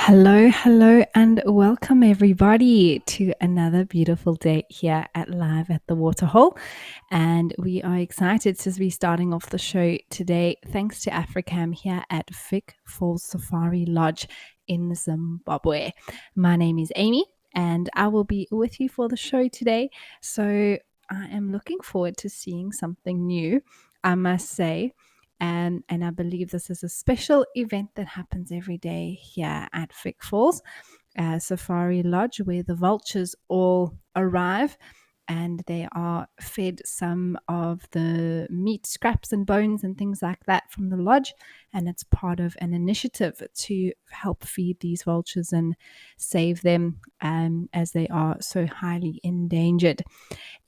Hello, and welcome everybody to another beautiful day here at Live at the Waterhole. And we are excited to be starting off the show today, thanks to Africam here at Vic Falls Safari Lodge in Zimbabwe. My name is Amy, and I will be with you for the show today. So I am looking forward to seeing something new, I must say. And I believe this is a special event that happens every day here at Vic Falls Safari Lodge, where the vultures all arrive and they are fed some of the meat scraps and bones and things like that from the lodge. And it's part of an initiative to help feed these vultures and save them as they are so highly endangered.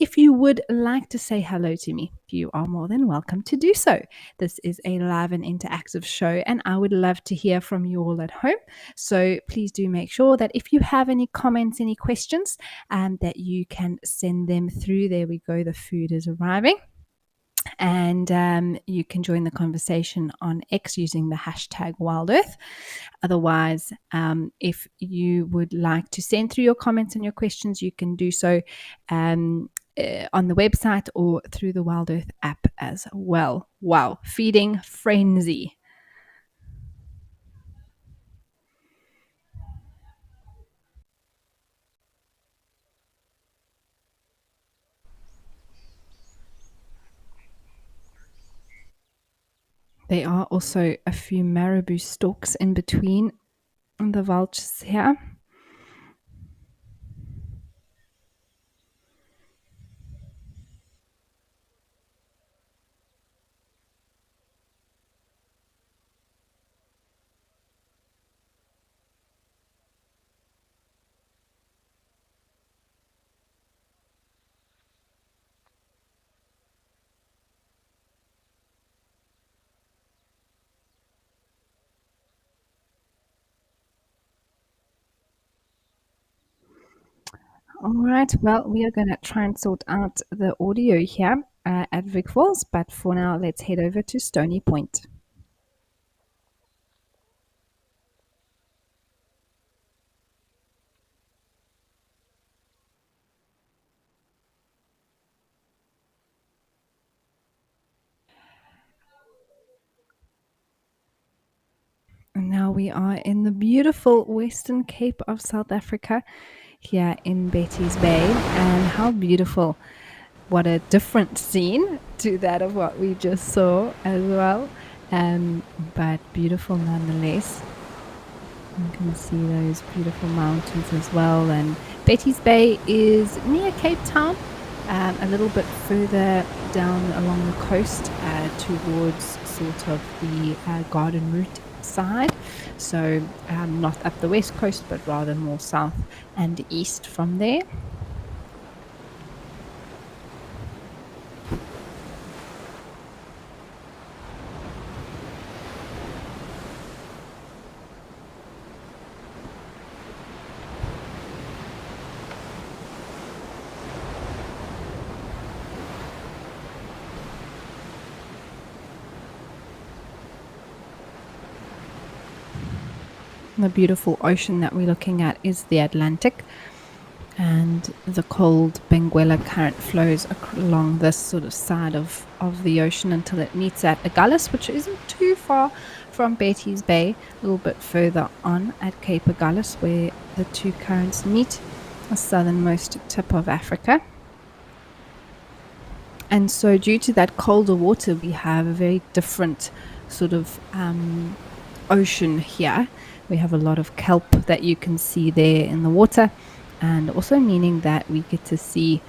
If you would like to say hello to me, you are more than welcome to do so. This is a live and interactive show, and I would love to hear from you all at home. So please do make sure that if you have any comments, any questions, that you can send them through. There we go. The food is arriving. And you can join the conversation on X using the hashtag WildEarth. Otherwise, if you would like to send through your comments and your questions, you can do so on the website or through the WildEarth app as well. Wow, feeding frenzy. There are also a few marabou stalks in between the vultures here. All right, well, we are going to try and sort out the audio here at Vic Falls, but for now, let's head over to Stony Point. And now we are in the beautiful Western Cape of South Africa, here in Betty's Bay. And how beautiful! What a different scene to that of what we just saw as well. But beautiful nonetheless. You can see those beautiful mountains as well. And Betty's Bay is near Cape Town, a little bit further down along the coast towards sort of the Garden Route side. So not up the west coast, but rather more south and east from there. The beautiful ocean that we're looking at is the Atlantic, and the cold Benguela current flows along this sort of side of the ocean until it meets at Agulhas, which isn't too far from Betty's Bay, a little bit further on at Cape Agulhas, where the two currents meet, the southernmost tip of Africa. And so due to that colder water, we have a very different sort of ocean here. We have a lot of kelp that you can see there in the water, and also meaning that we get to see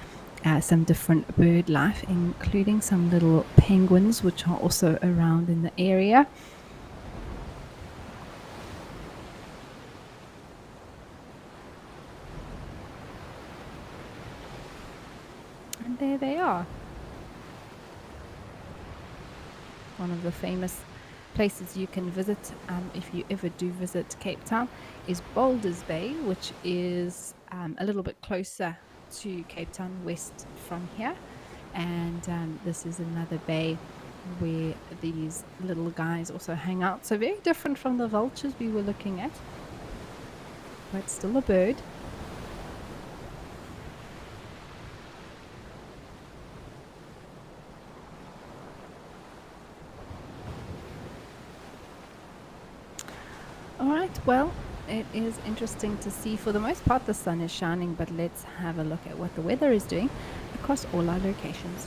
some different bird life, including some little penguins, which are also around in the area. And there they are. One of the famous places you can visit if you ever do visit Cape Town is Boulders Bay, which is a little bit closer to Cape Town west from here. And this is another bay where these little guys also hang out. So very different from the vultures we were looking at. but still a bird. All right, well, it is interesting to see. For the most part, the sun is shining, but let's have a look at what the weather is doing across all our locations.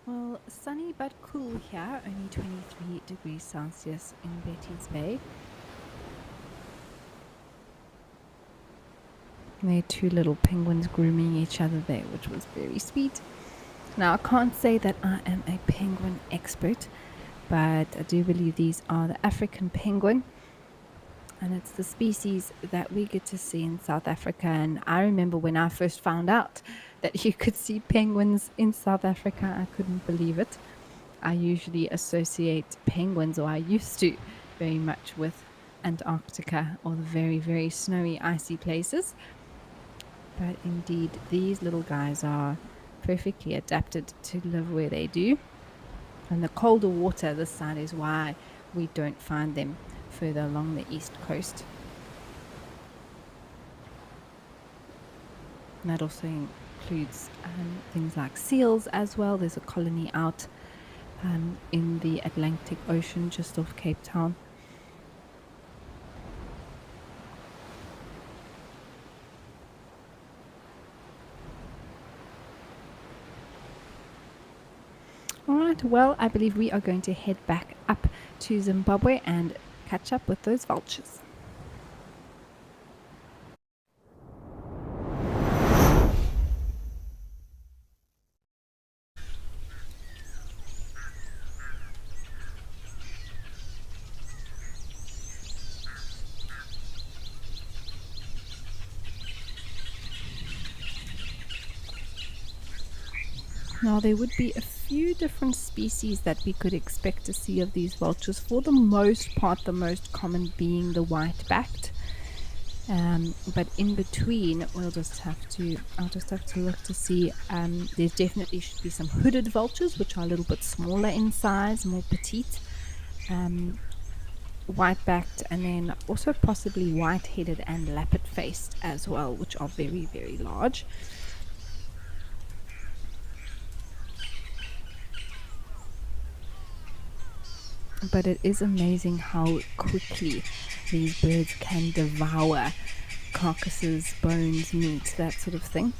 Well, sunny but cool here, only 23 degrees Celsius in Betty's Bay. There are two little penguins grooming each other there, which was very sweet. Now, I can't say that I am a penguin expert, but I do believe these are the African penguin, and it's the species that we get to see in South Africa. And I remember when I first found out that you could see penguins in South Africa, I couldn't believe it. I usually associate penguins, or I used to, very much with Antarctica or the very, very snowy, icy places. But indeed, these little guys are perfectly adapted to live where they do. And the colder water this side is why we don't find them further along the east coast. And that also includes things like seals as well. There's a colony out in the Atlantic Ocean just off Cape Town. Alright, well, I believe we are going to head back up to Zimbabwe and catch up with those vultures. Now, there would be a few different species that we could expect to see of these vultures. For the most part, the most common being the white-backed. But in between, I'll just have to look to see. There definitely should be some hooded vultures, which are a little bit smaller in size, more petite. White-backed, and then also possibly white-headed and lappet-faced as well, which are very, very large. But it is amazing how quickly these birds can devour carcasses, bones, meat, that sort of thing.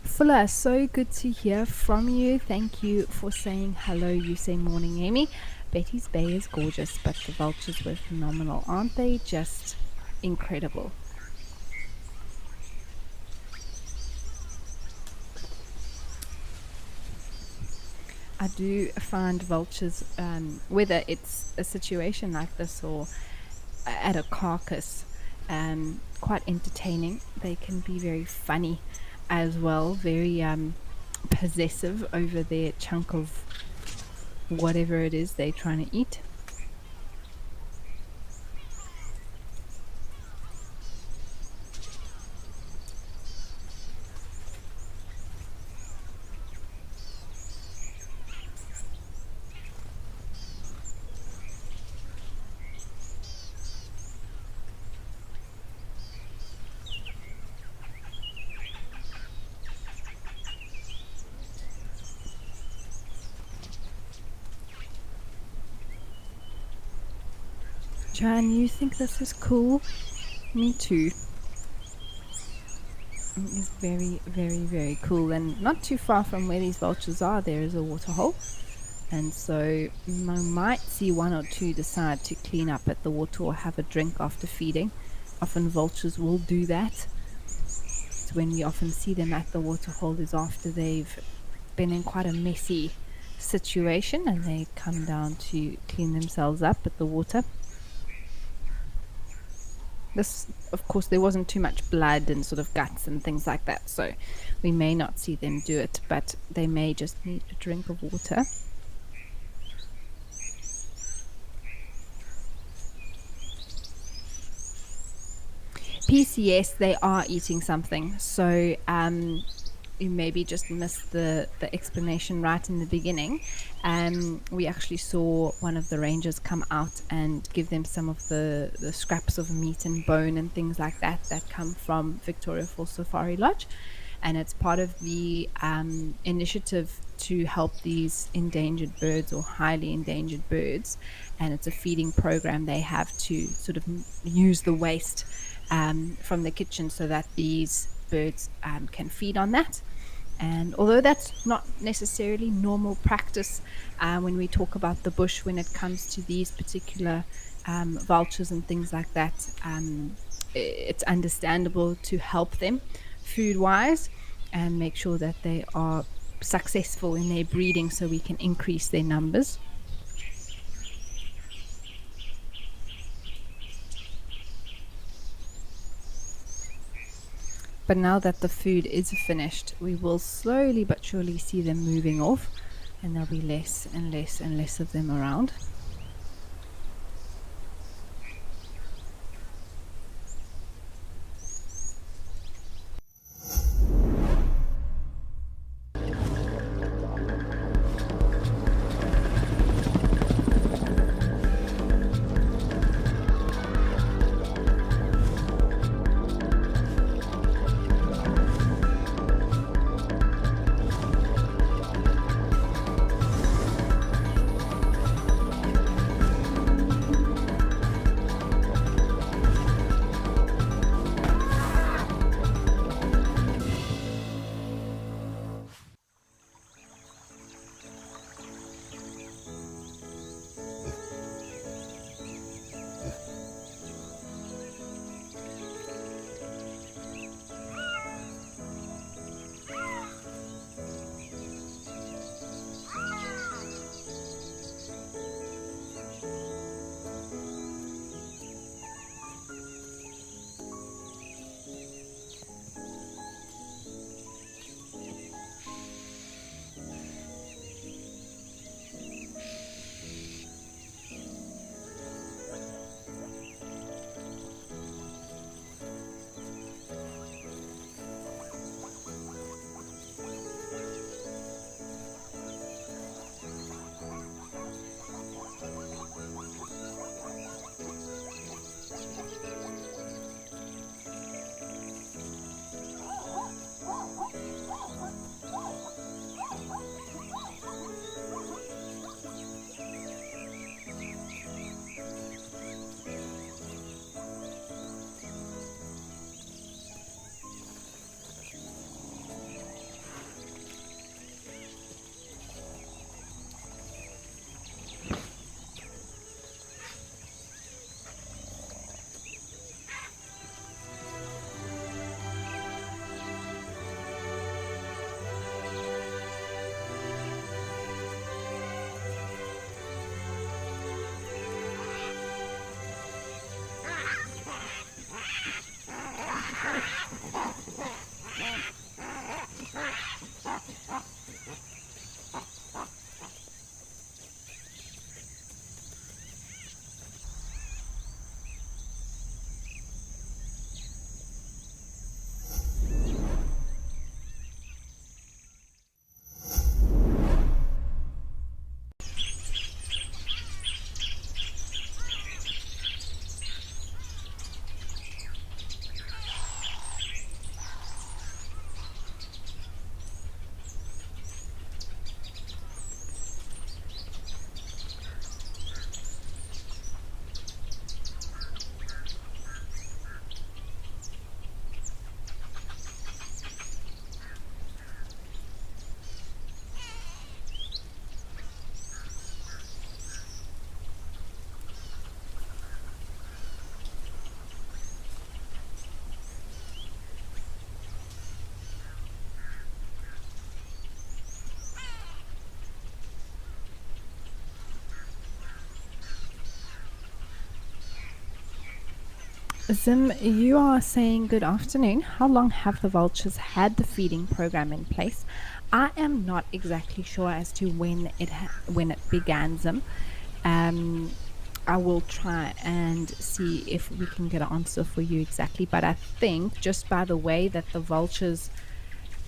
Fuller, so good to hear from you. Thank you for saying hello. You say morning, Amy. Betty's Bay is gorgeous, but the vultures were phenomenal, aren't they? Just incredible. I do find vultures, whether it's a situation like this or at a carcass, quite entertaining. They can be very funny as well, very possessive over their chunk of whatever it is they're trying to eat. Jan, you think this is cool? Me too. It is very, very, very cool. And not too far from where these vultures are, there is a waterhole. And so I might see one or two decide to clean up at the water or have a drink after feeding. often vultures will do that. So when we often see them at the waterhole is after they've been in quite a messy situation and they come down to clean themselves up at the water. This, of course, there wasn't too much blood and sort of guts and things like that, so we may not see them do it, but they may just need a drink of water. PCS, they are eating something, so you maybe just missed the explanation right in the beginning. We actually saw one of the rangers come out and give them some of the scraps of meat and bone and things like that that come from Victoria Falls Safari Lodge. And it's part of the initiative to help these endangered birds or highly endangered birds. And it's a feeding program they have to sort of use the waste from the kitchen so that these birds can feed on that. And although that's not necessarily normal practice when we talk about the bush, when it comes to these particular vultures and things like that, it's understandable to help them food-wise and make sure that they are successful in their breeding so we can increase their numbers. But now that the food is finished, we will slowly but surely see them moving off, and there'll be less and less and less of them around. Zim, you are saying good afternoon. How long have the vultures had the feeding program in place? I am not exactly sure as to when it began, Zim. Um, I will try and see if we can get an answer for you exactly. But I think just by the way that the vultures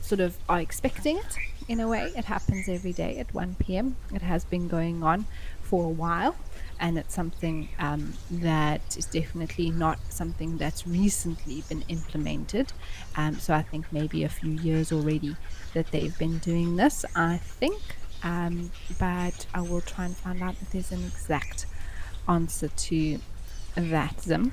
sort of are expecting it in a way. It happens every day at 1 p.m. It has been going on for a while, and it's something that is definitely not something that's recently been implemented. So I think maybe a few years already that they've been doing this, I think. But I will try and find out if there's an exact answer to that, Zim.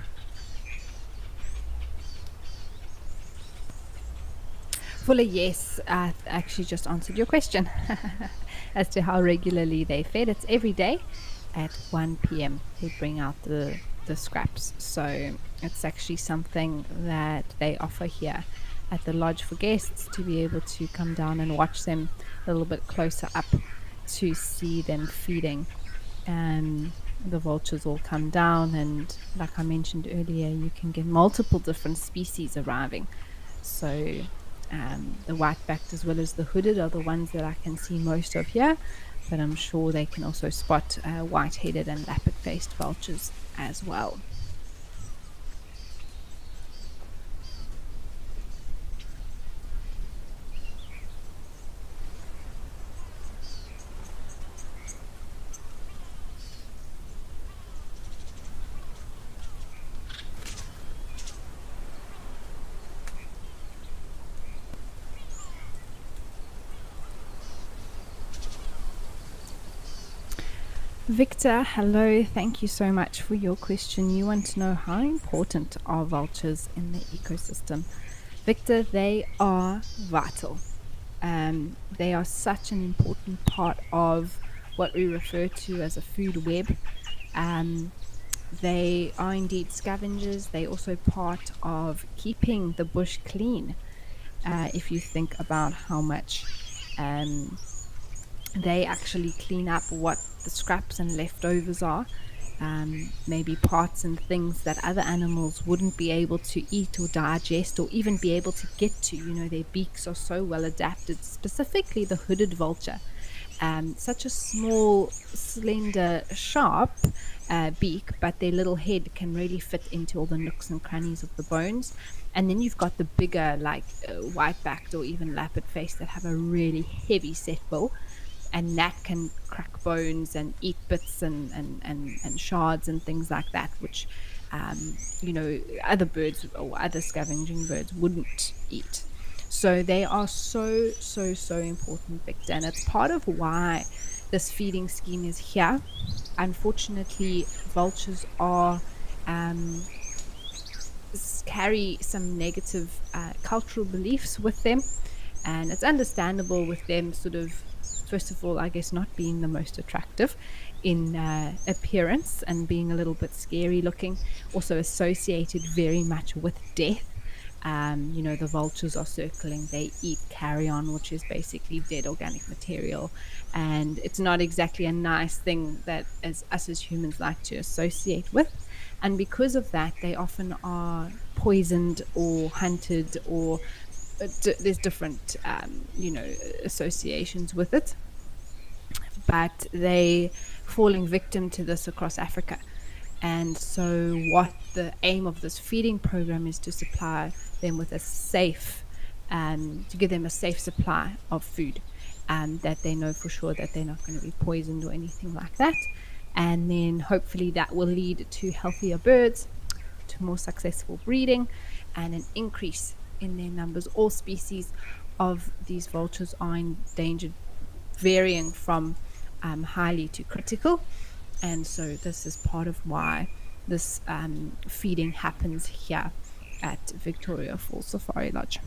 Fuller, yes, I actually just answered your question as to how regularly they fed. It's every day at 1 p.m. They bring out the scraps. So it's actually something that they offer here at the lodge for guests to be able to come down and watch them a little bit closer up to see them feeding. The vultures all come down, and like I mentioned earlier, you can get multiple different species arriving. So the white-backed as well as the hooded are the ones that I can see most of here, but I'm sure they can also spot white-headed and lappet-faced vultures as well. Victor, hello. Thank you so much for your question. You want to know how important are vultures in the ecosystem? Victor, they are vital. They are such an important part of what we refer to as a food web. Um, they are indeed scavengers. They also part of keeping the bush clean. If you think about how much they actually clean up what the scraps and leftovers are. Maybe parts and things that other animals wouldn't be able to eat or digest or even be able to get to. You know, their beaks are so well adapted, specifically the hooded vulture. Such a small, slender, sharp beak, but their little head can really fit into all the nooks and crannies of the bones. And then you've got the bigger, like white-backed or even lappet face that have a really heavy set bill, and that can crack bones and eat bits and shards and things like that, which other birds or other scavenging birds wouldn't eat. So they are so important, Victor, and it's part of why this feeding scheme is here. Unfortunately, vultures are carry some negative cultural beliefs with them, and it's understandable with them sort of, first of all, I guess, not being the most attractive in appearance and being a little bit scary looking, also associated very much with death. The vultures are circling, they eat carrion, which is basically dead organic material. And it's not exactly a nice thing that as us as humans like to associate with. And because of that, they often are poisoned or hunted, or there's different, associations with it. But they falling victim to this across Africa. And so what the aim of this feeding program is to supply them with a safe, to give them a safe supply of food, that they know for sure that they're not going to be poisoned or anything like that. And then hopefully that will lead to healthier birds, to more successful breeding, and an increase in their numbers. All species of these vultures are endangered, varying from highly to critical. And so this is part of why this feeding happens here at Victoria Falls Safari Lodge.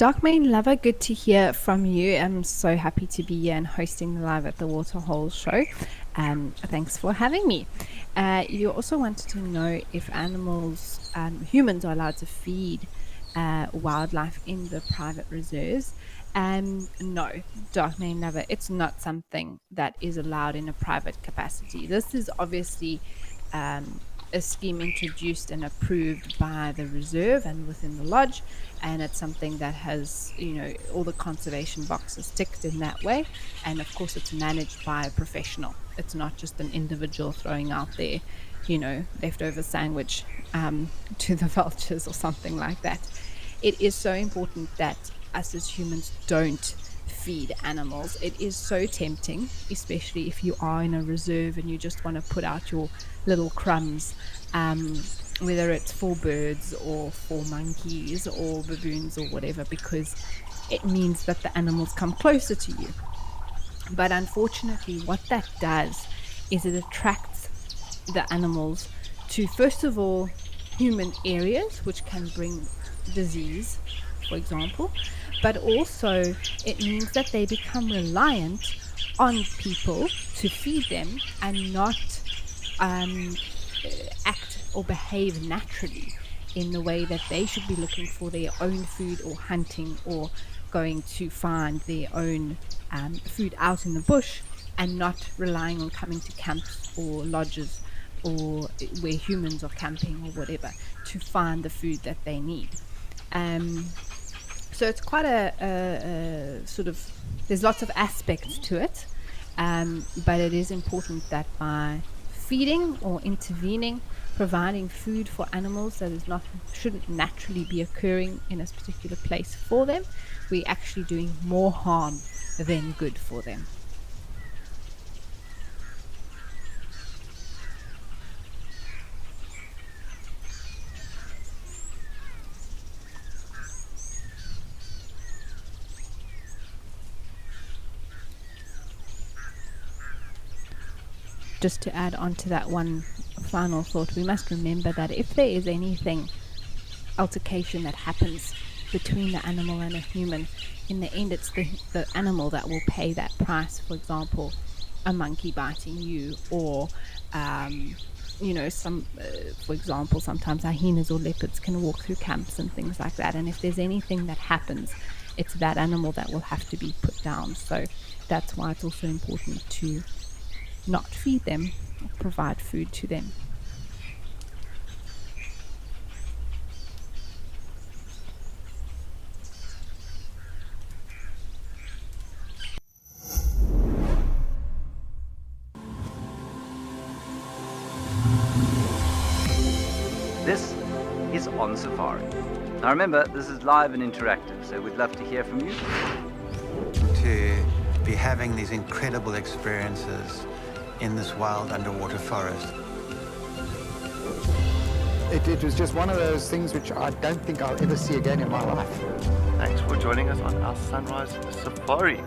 Dark Main Lover, good to hear from you. I'm so happy to be here and hosting the Live at the Waterhole show. Thanks for having me. You also wanted to know if humans are allowed to feed wildlife in the private reserves. No, Dark Main Lover, it's not something that is allowed in a private capacity. This is obviously um, a scheme introduced and approved by the reserve and within the lodge, and it's something that has all the conservation boxes ticked in that way. And of course it's managed by a professional. It's not just an individual throwing out their leftover sandwich to the vultures or something like that. It is so important that us as humans don't feed animals. It is so tempting, especially if you are in a reserve and you just want to put out your little crumbs, whether it's for birds or for monkeys or baboons or whatever, because it means that the animals come closer to you. But unfortunately, what that does is it attracts the animals to, first of all, human areas, which can bring disease, for example, but also it means that they become reliant on people to feed them and not um, act or behave naturally in the way that they should be looking for their own food or hunting or going to find their own food out in the bush, and not relying on coming to camps or lodges or where humans are camping or whatever to find the food that they need. Um, so it's quite a sort of, there's lots of aspects to it, but it is important that by feeding or intervening, providing food for animals that is not shouldn't naturally be occurring in a particular place for them, we're actually doing more harm than good for them. Just to add on to that one final thought, we must remember that if there is anything altercation that happens between the animal and a human, in the end it's the animal that will pay that price. For example, a monkey biting you, or for example, sometimes hyenas or leopards can walk through camps and things like that, and if there's anything that happens, it's that animal that will have to be put down. So that's why it's also important to not feed them or provide food to them. This is On Safari. Now remember, this is live and interactive, so we'd love to hear from you. To be having these incredible experiences in this wild underwater forest. It was just one of those things which I don't think I'll ever see again in my life. Thanks for joining us on our Sunrise Safari.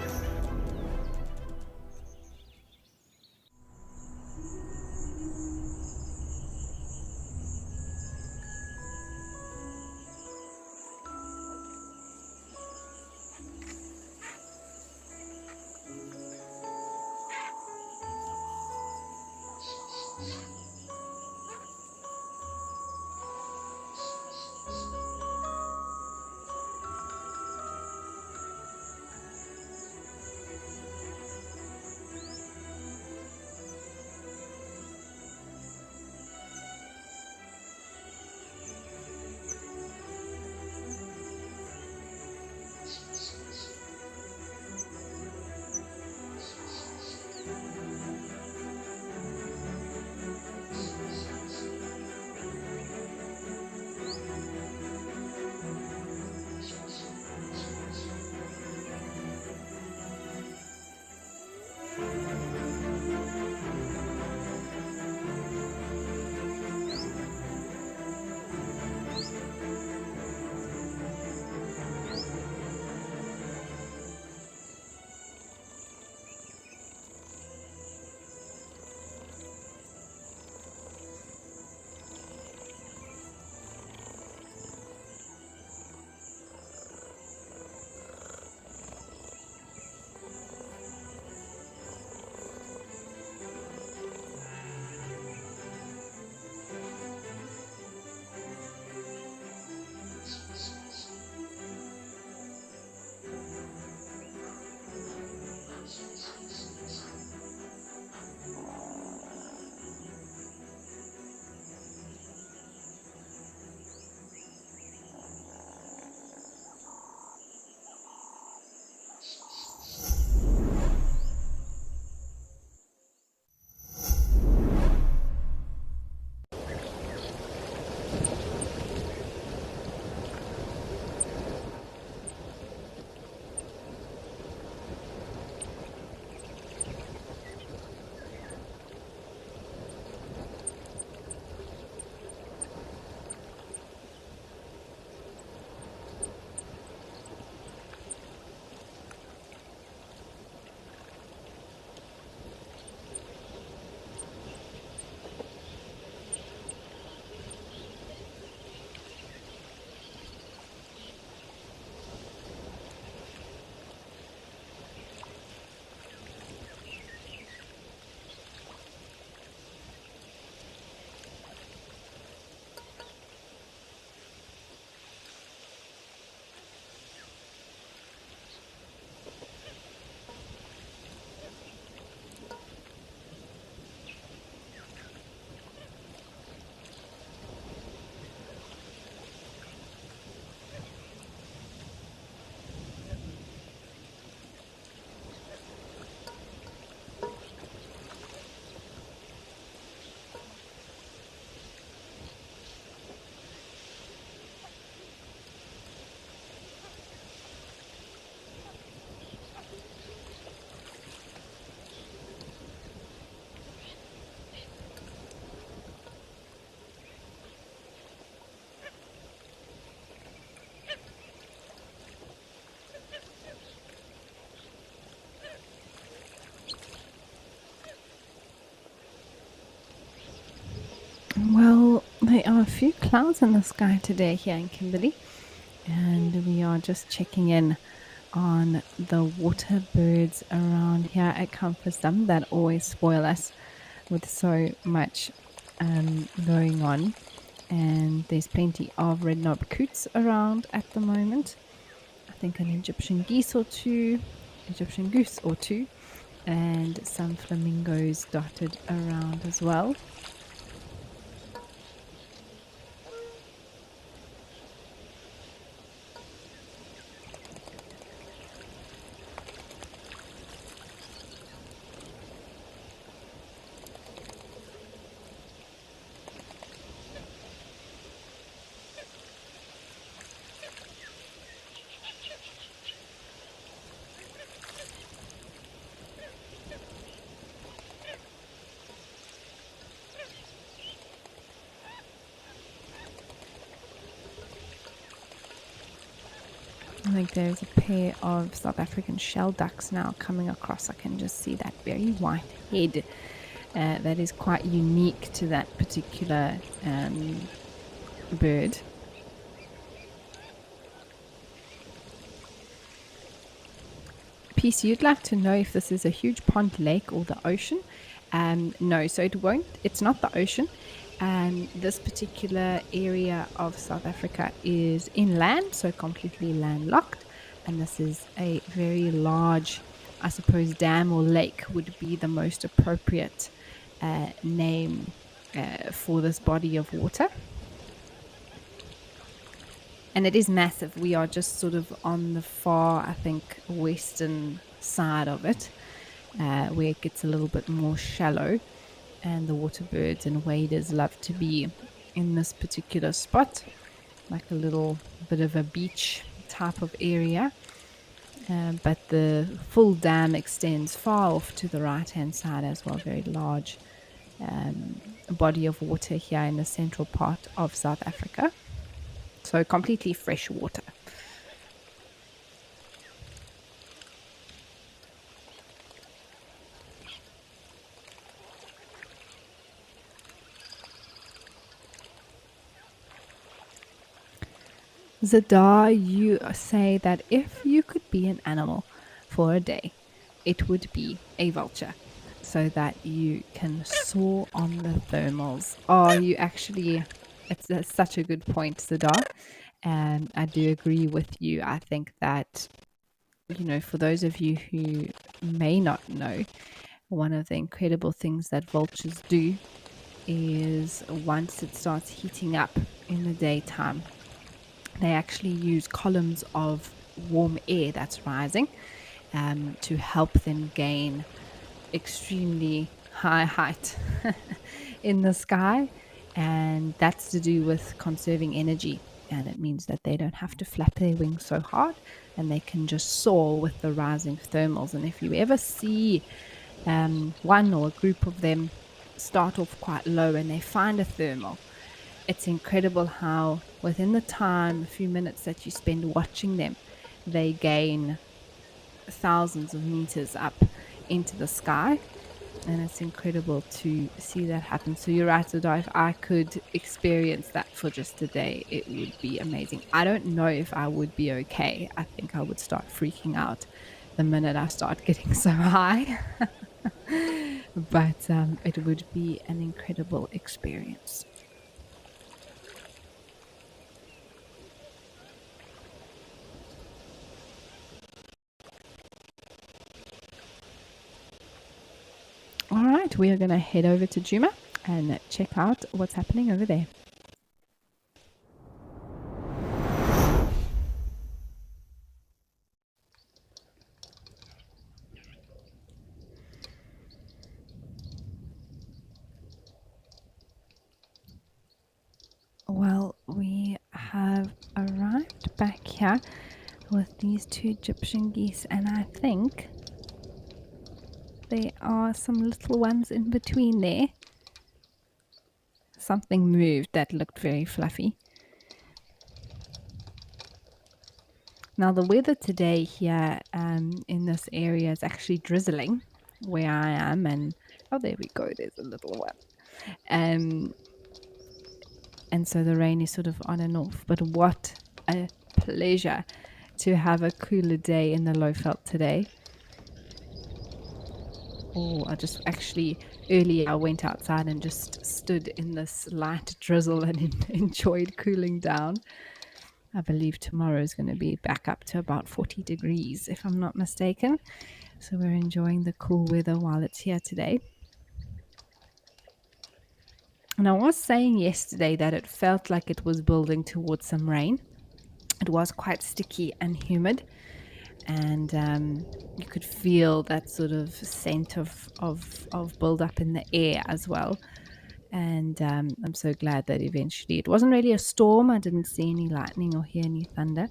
there are a few clouds in the sky today here in Kimberley, and we are just checking in on the water birds around here at Comfortsum that always spoil us with so much going on. And there's plenty of red-knobbed coots around at the moment. I think an Egyptian goose or two, and some flamingos dotted around as well. I think there's a pair of South African shell ducks now coming across. I can just see that very white head. That is quite unique to that particular bird. Peace, you'd like to know if this is a huge pond, lake, or the ocean? No, so it's not the ocean. This particular area of South Africa is inland, so completely landlocked, and this is a very large, I suppose, dam or lake would be the most appropriate name for this body of water. And it is massive. We are just sort of on the far, I think, western side of it, where it gets a little bit more shallow. And the water birds and waders love to be in this particular spot, like a little bit of a beach type of area. But the full dam extends far off to the right-hand side as well. Very large body of water here in the central part of South Africa. So completely fresh water. Zadar, you say that if you could be an animal for a day, it would be a vulture, so that you can soar on the thermals. Oh, you actually, it's such a good point, Zadar. And I do agree with you. I think that, for those of you who may not know, one of the incredible things that vultures do is once it starts heating up in the daytime, they actually use columns of warm air that's rising to help them gain extremely high height in the sky. And that's to do with conserving energy. And it means that they don't have to flap their wings so hard, and they can just soar with the rising thermals. And if you ever see one or a group of them start off quite low and they find a thermal, it's incredible how within the time, a few minutes that you spend watching them, they gain thousands of meters up into the sky. And it's incredible to see that happen. So you're right, Zadar, if I could experience that for just a day, it would be amazing. I don't know if I would be okay. I think I would start freaking out the minute I start getting so high. But it would be an incredible experience. All right, we are going to head over to Djuma and check out what's happening over there. Well, we have arrived back here with these two Egyptian geese, and I think there are some little ones in between there. Something moved that looked very fluffy. Now the weather today here in this area is actually drizzling where I am, and oh, there we go, there's a little one. and so the rain is sort of on and off. But what a pleasure to have a cooler day in the Lowveld today. Oh, I just actually earlier I went outside and just stood in this light drizzle and enjoyed cooling down. I believe tomorrow is going to be back up to about 40 degrees, if I'm not mistaken. So we're enjoying the cool weather while it's here today. And I was saying yesterday that it felt like it was building towards some rain. It was quite sticky and humid, and you could feel that sort of scent of build up in the air as well. And I'm so glad that eventually it wasn't really a storm. I didn't see any lightning or hear any thunder,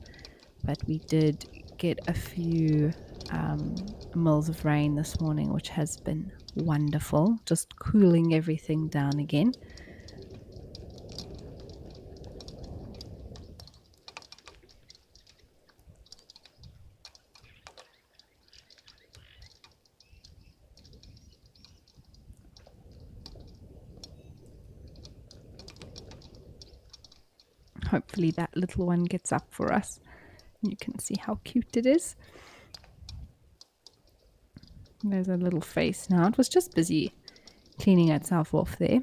but we did get a few mils of rain this morning, which has been wonderful, just cooling everything down again. Hopefully that little one gets up for us. You can see how cute it is. There's a little face now. It was just busy cleaning itself off there.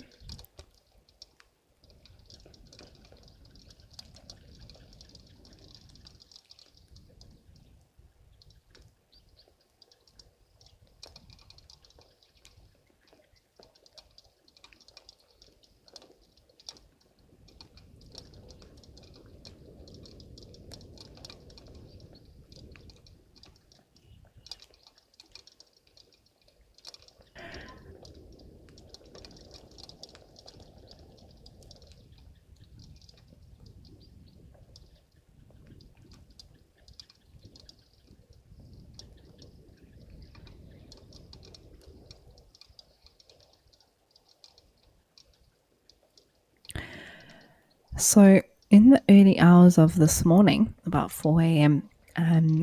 So in the early hours of this morning, about 4 a.m.,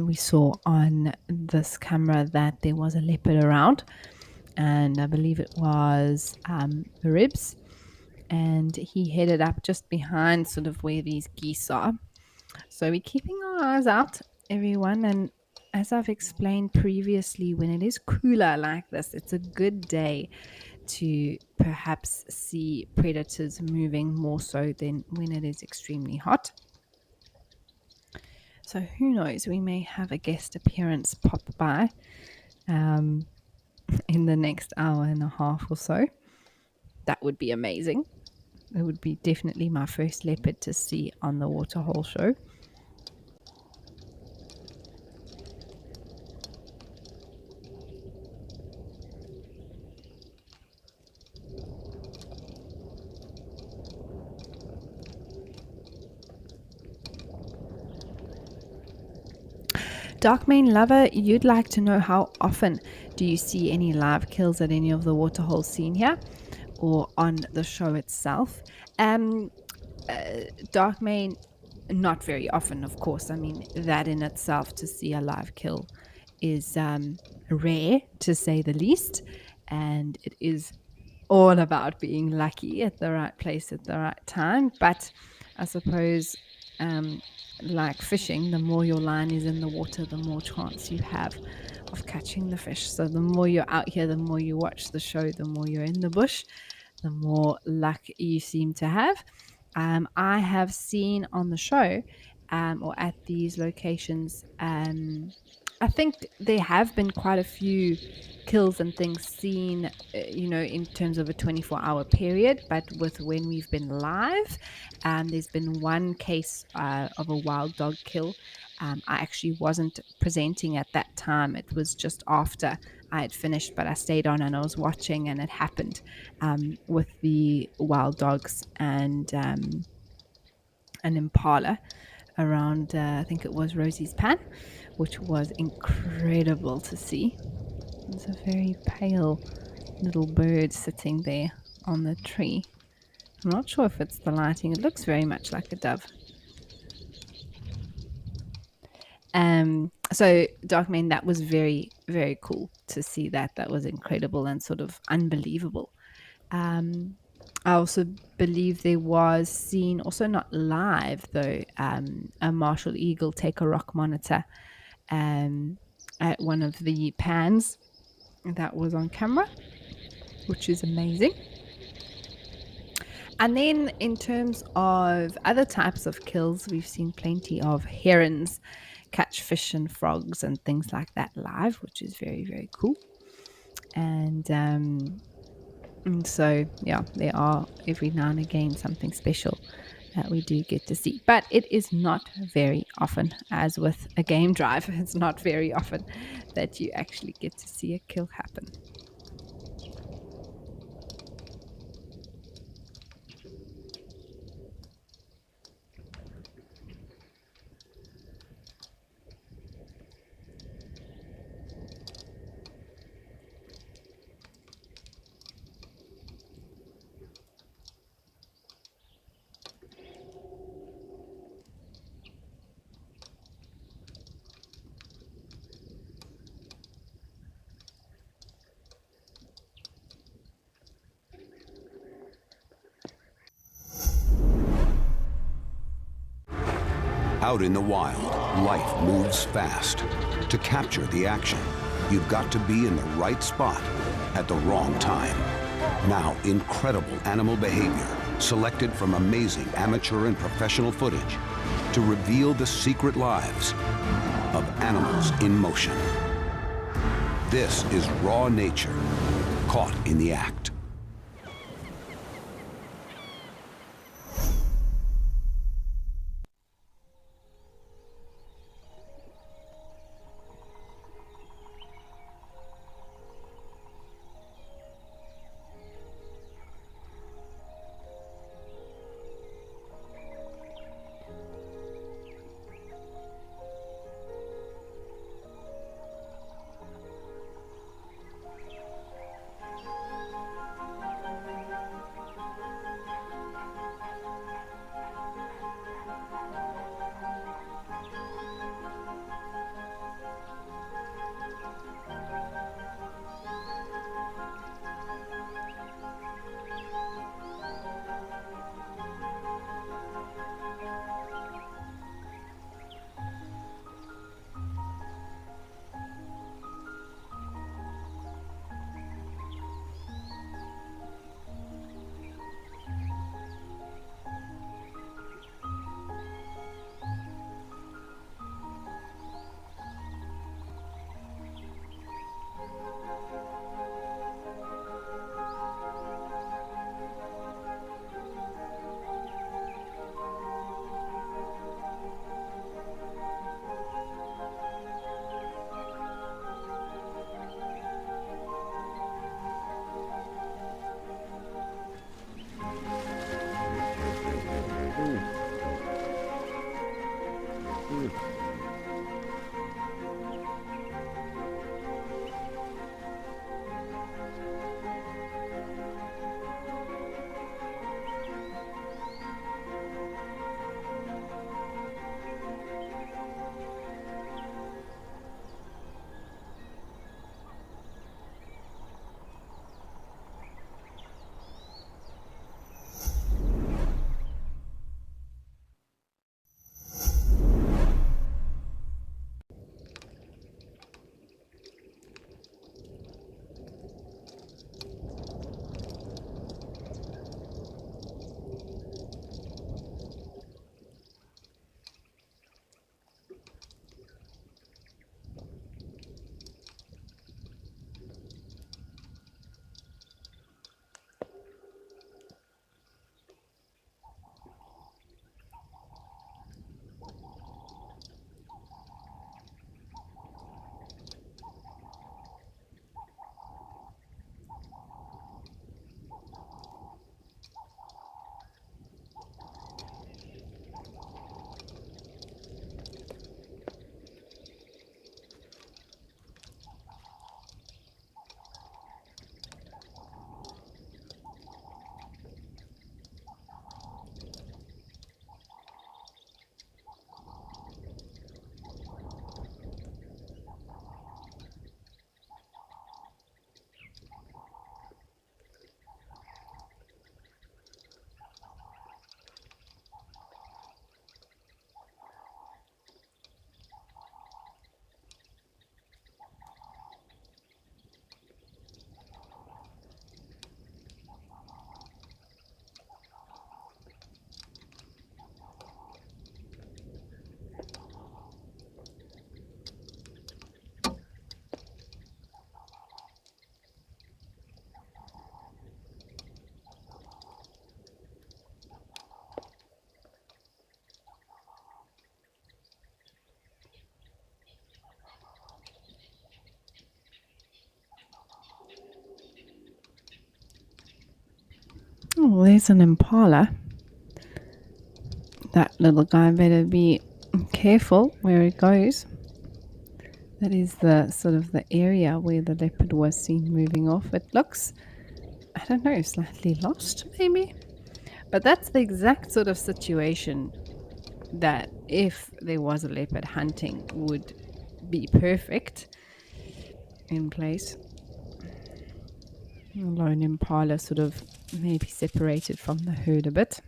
we saw on this camera that there was a leopard around, and I believe it was the ribs, and he headed up just behind sort of where these geese are. So we're keeping our eyes out, everyone, and as I've explained previously, when it is cooler like this, it's a good day to perhaps see predators moving more so than when it is extremely hot. So who knows, we may have a guest appearance pop by in the next hour and a half or so. That would be amazing. It would be definitely my first leopard to see on the Waterhole show. Darkmane Lover, you'd like to know how often do you see any live kills at any of the Waterhole scene here or on the show itself? Darkmane, not very often, of course. I mean, that in itself, to see a live kill is rare, to say the least, and it is all about being lucky at the right place at the right time. But I suppose like fishing, the more your line is in the water, the more chance you have of catching the fish. So the more you're out here, the more you watch the show, the more you're in the bush, the more luck you seem to have. I have seen on the show or at these locations, I think there have been quite a few kills and things seen, in terms of a 24-hour period. But with when we've been live, there's been one case of a wild dog kill. I actually wasn't presenting at that time. It was just after I had finished, but I stayed on and I was watching, and it happened with the wild dogs and an impala around, I think it was Rosie's Pan, which was incredible to see. There's a very pale little bird sitting there on the tree. I'm not sure if it's the lighting. It looks very much like a dove. So Darkmane, that was very, very cool to see that. That was incredible and sort of unbelievable. I also believe there was seen, also not live though, a Marshall Eagle take a rock monitor at one of the pans that was on camera, which is amazing. And then in terms of other types of kills, we've seen plenty of herons catch fish and frogs and things like that live, which is very, very cool. And so, yeah, there are every now and again something special that we do get to see. But it is not very often, as with a game drive, it's not very often that you actually get to see a kill happen. Out in the wild, life moves fast. To capture the action, you've got to be in the right spot at the wrong time. Now, incredible animal behavior, selected from amazing amateur and professional footage, to reveal the secret lives of animals in motion. This is raw nature, caught in the act. Oh, there's an impala. That little guy better be careful where it goes. That is the sort of the area where the leopard was seen moving off. It looks, I don't know, slightly lost maybe. But that's the exact sort of situation that if there was a leopard hunting would be perfect in place. A lone impala sort of maybe separated from the herd a bit.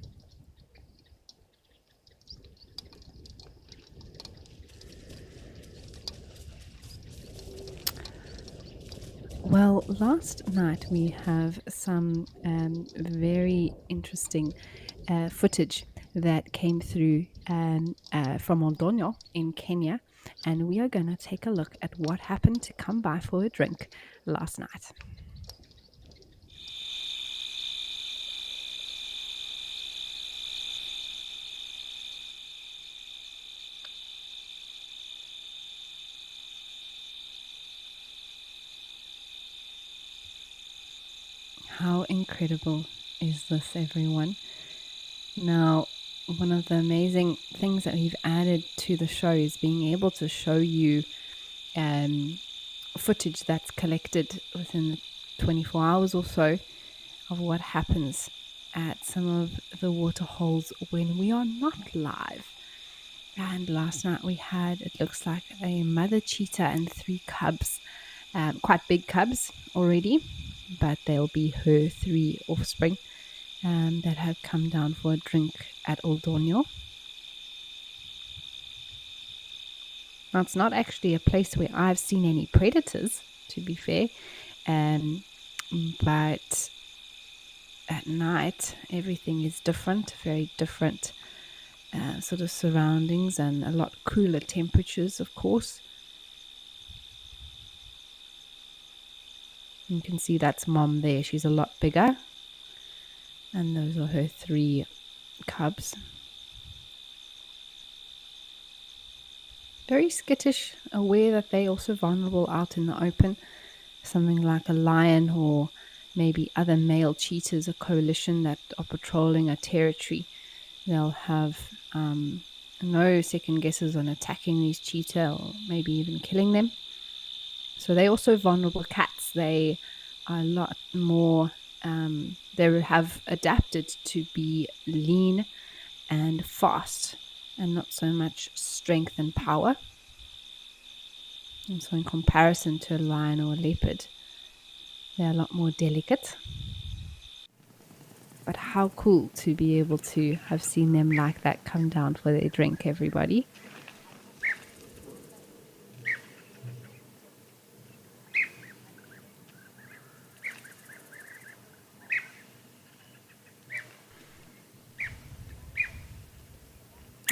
Well, last night we have some very interesting footage that came through from Oldonyo in Kenya, and we are going to take a look at what happened to come by for a drink last night. How incredible is this, everyone? Now, one of the amazing things that we've added to the show is being able to show you footage that's collected within 24 hours or so of what happens at some of the water holes when we are not live. And last night we had, it looks like, a mother cheetah and 3 cubs, quite big cubs already, but they'll be her 3 offspring that have come down for a drink at Oldonyo. Now, it's not actually a place where I've seen any predators, to be fair, but at night everything is different, very different sort of surroundings, and a lot cooler temperatures, of course. You can see that's mom there. She's a lot bigger, and those are her 3 cubs. Very skittish, aware that they're also vulnerable out in the open. Something like a lion or maybe other male cheetahs, a coalition that are patrolling a territory. They'll have no second guesses on attacking these cheetah or maybe even killing them. So they're also vulnerable cats. They are a lot more, they have adapted to be lean and fast and not so much strength and power. And so in comparison to a lion or a leopard, they're a lot more delicate. But how cool to be able to have seen them like that come down for their drink, everybody.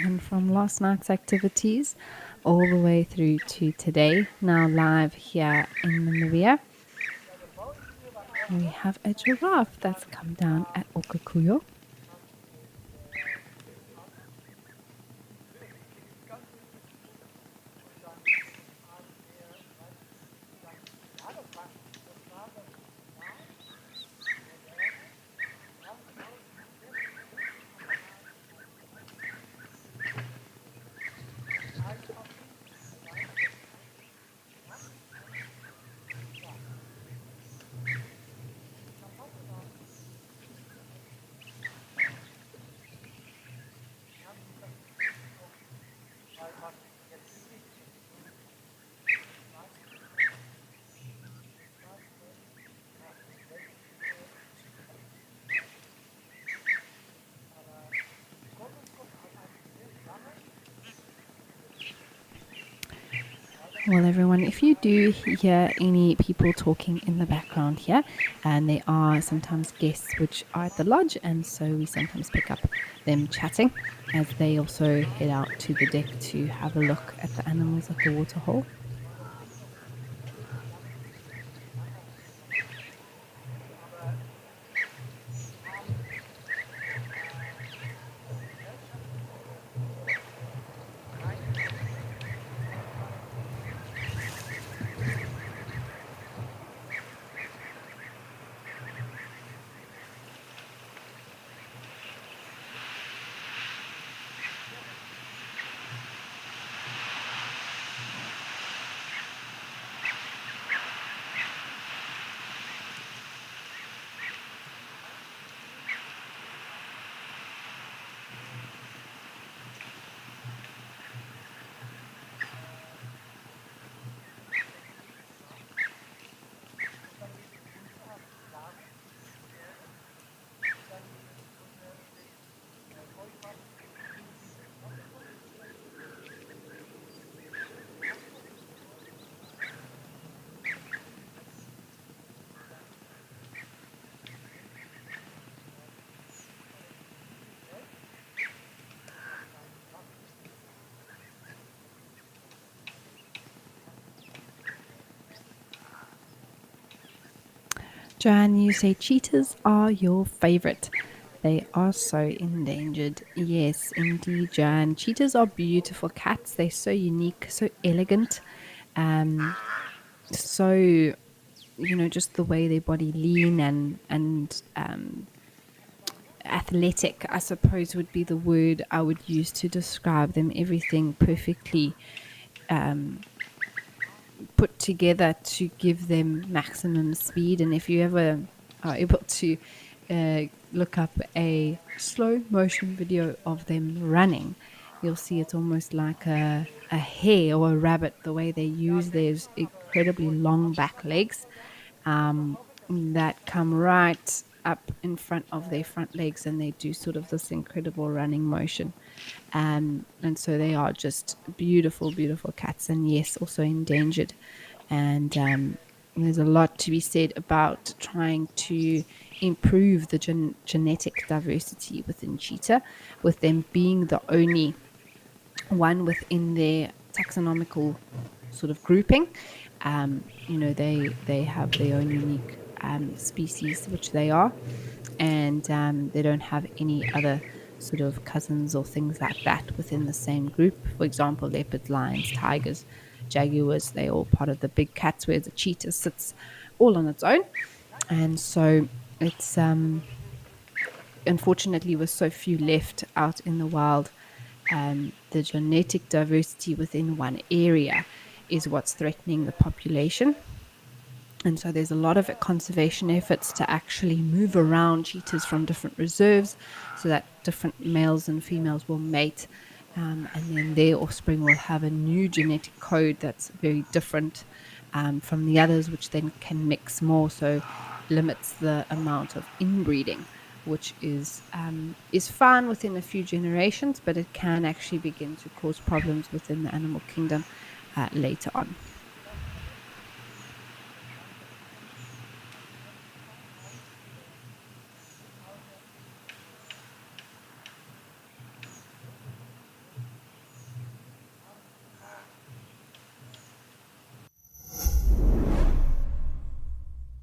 And from last night's activities all the way through to today, now live here in Namibia, we have a giraffe that's come down at Okakuyo. Well, everyone, if you do hear any people talking in the background here, and there are sometimes guests which are at the lodge, and so we sometimes pick up them chatting as they also head out to the deck to have a look at the animals at the waterhole. Joanne, you say cheetahs are your favorite. They are so endangered. Yes, indeed, Joanne. Cheetahs are beautiful cats. They're so unique, so elegant, so just the way their body lean and athletic, I suppose, would be the word I would use to describe them. Everything perfectly put together to give them maximum speed. And if you ever are able to look up a slow motion video of them running, you'll see it's almost like a hare or a rabbit, the way they use those incredibly long back legs that come right up in front of their front legs, and they do sort of this incredible running motion. And so they are just beautiful, beautiful cats, and yes, also endangered. And there's a lot to be said about trying to improve the genetic diversity within cheetah, with them being the only one within their taxonomical sort of grouping. They have their own unique species, which they are, and they don't have any other sort of cousins or things like that within the same group. For example, leopards, lions, tigers, jaguars, they're all part of the big cats, whereas the cheetah sits all on its own. And so it's unfortunately, with so few left out in the wild, the genetic diversity within one area is what's threatening the population. And so there's a lot of conservation efforts to actually move around cheetahs from different reserves so that different males and females will mate, and then their offspring will have a new genetic code that's very different from the others, which then can mix more, so limits the amount of inbreeding, which is fine within a few generations, but it can actually begin to cause problems within the animal kingdom later on.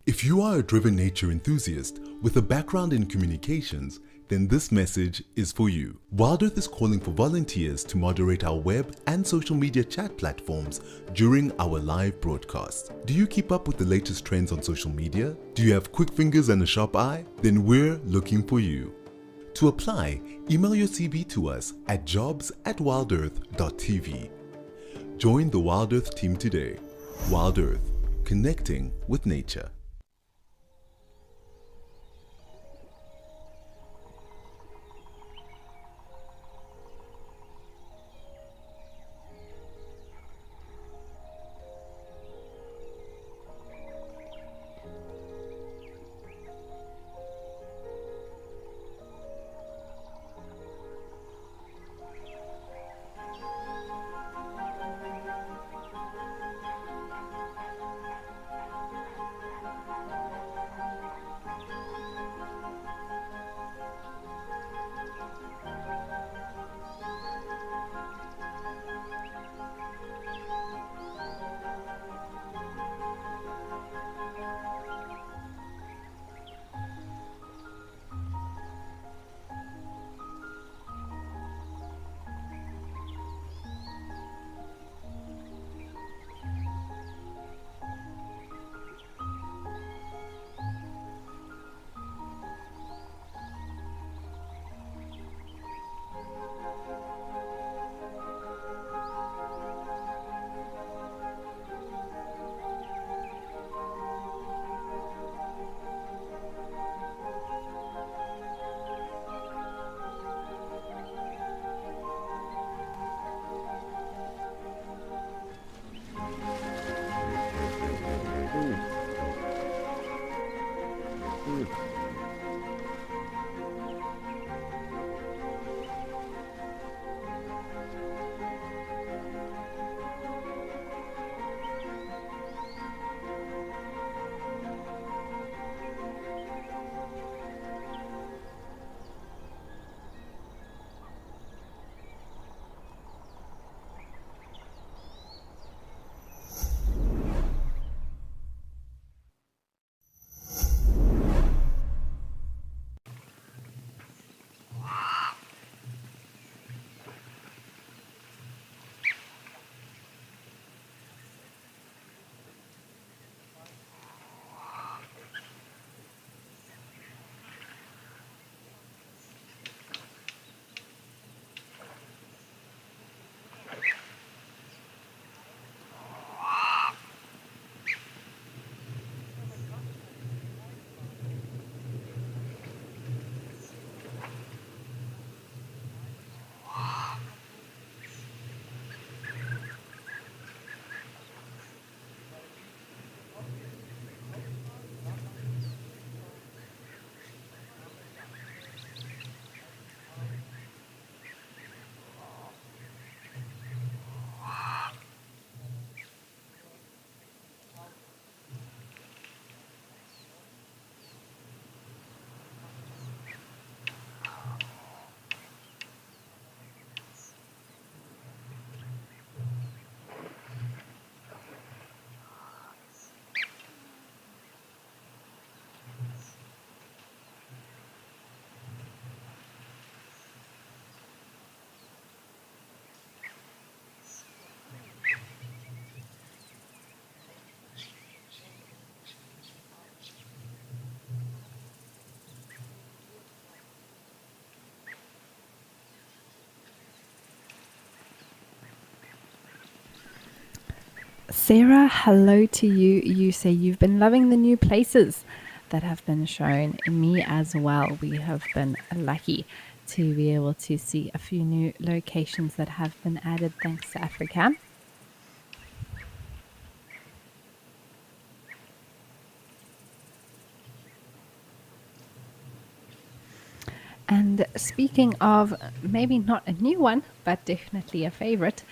If you are a driven nature enthusiast with a background in communications, then this message is for you. WildEarth is calling for volunteers to moderate our web and social media chat platforms during our live broadcast. Do you keep up with the latest trends on social media? Do you have quick fingers and a sharp eye? Then we're looking for you. To apply, email your CV to us at jobs@wildearth.tv. Join the WildEarth team today. WildEarth, connecting with nature. Sarah, hello to you. You say you've been loving the new places that have been shown. Me as well. We have been lucky to be able to see a few new locations that have been added thanks to Africa. And speaking of maybe not a new one, but definitely a favorite,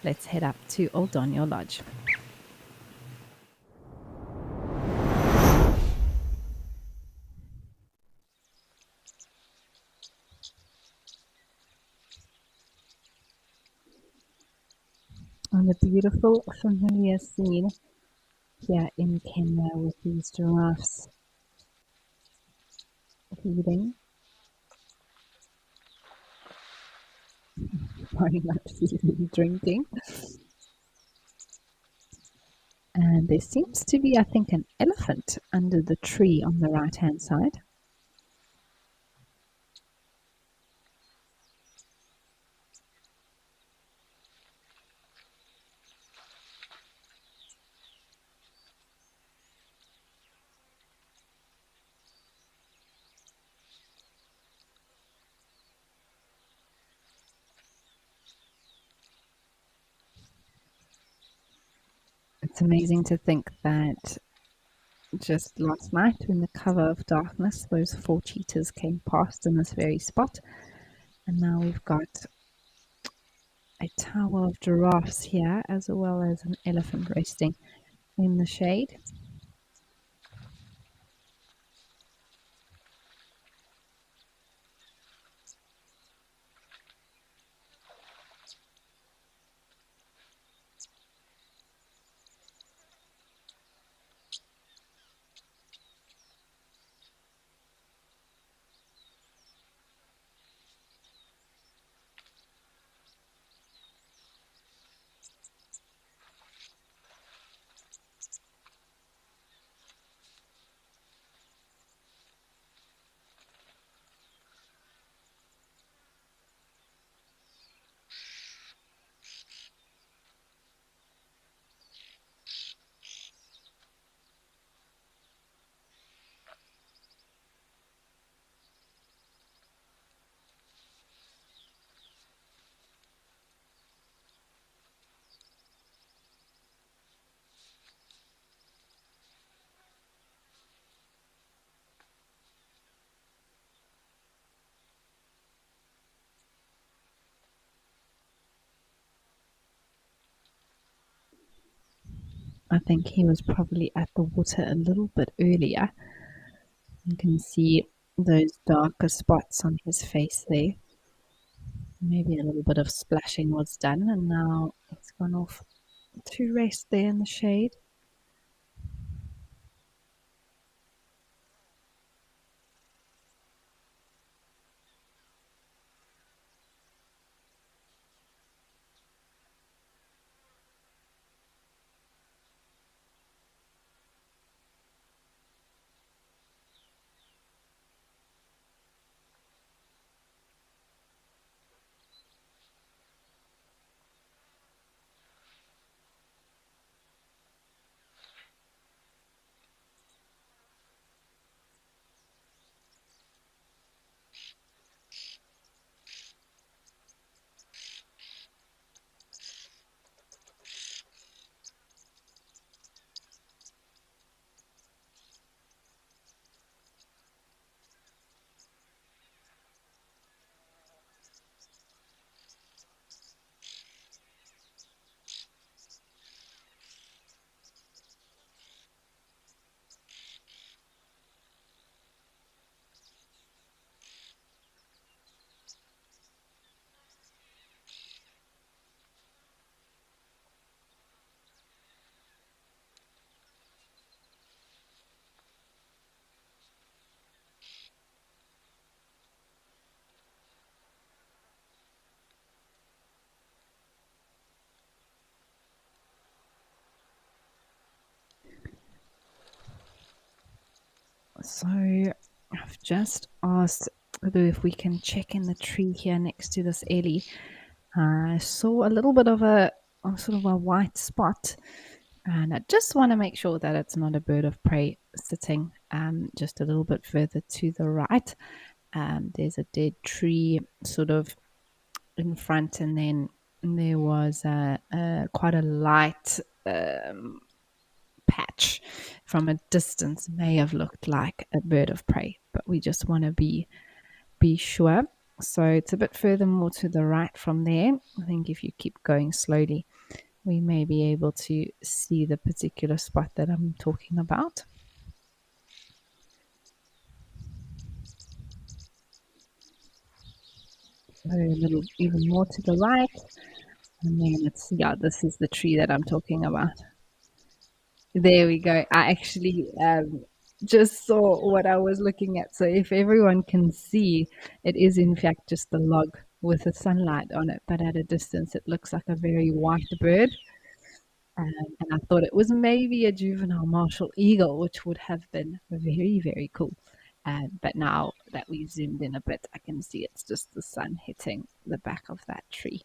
let's head up to Old Donyo Lodge. On the beautiful, familiar scene here in Kenya with these giraffes feeding. Probably not feeding, drinking. And there seems to be, I think, an elephant under the tree on the right-hand side. It's amazing to think that just last night, in the cover of darkness, those 4 cheetahs came past in this very spot. And now we've got a tower of giraffes here, as well as an elephant resting in the shade. I think he was probably at the water a little bit earlier. You can see those darker spots on his face there. Maybe a little bit of splashing was done, and now he's gone off to rest there in the shade. So I've just asked if we can check in the tree here next to this Ellie. I saw a little bit of a sort of a white spot And I just want to make sure that it's not a bird of prey sitting just a little bit further to the right. There's a dead tree sort of in front, and then there was quite a light patch from a distance. May have looked like a bird of prey, but we just want to be sure. So it's a bit further more to the right from there. I think if you keep going slowly, we may be able to see the particular spot that I'm talking about. So a little even more to the right. And then this is the tree that I'm talking about. There we go. I actually just saw what I was looking at. So if everyone can see, it is in fact just the log with the sunlight on it, but at a distance it looks like a very white bird. And I thought it was maybe a juvenile martial eagle, which would have been very, very cool. But now that we've zoomed in a bit, I can see it's just the sun hitting the back of that tree.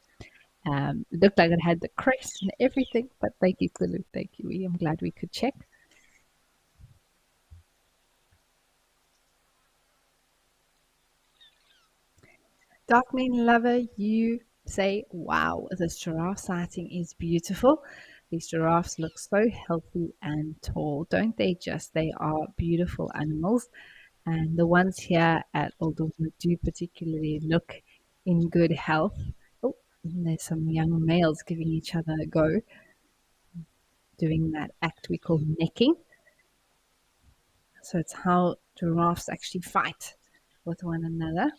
It looked like it had the crest and everything, but thank you, Kulu. Thank you. I'm glad we could check. Darkman lover, you say, wow, this giraffe sighting is beautiful. These giraffes look so healthy and tall, don't they just? They are beautiful animals. And the ones here at Olduvai do particularly look in good health. Oh, and there's some young males giving each other a go, doing that act we call necking. So it's how giraffes actually fight with one another.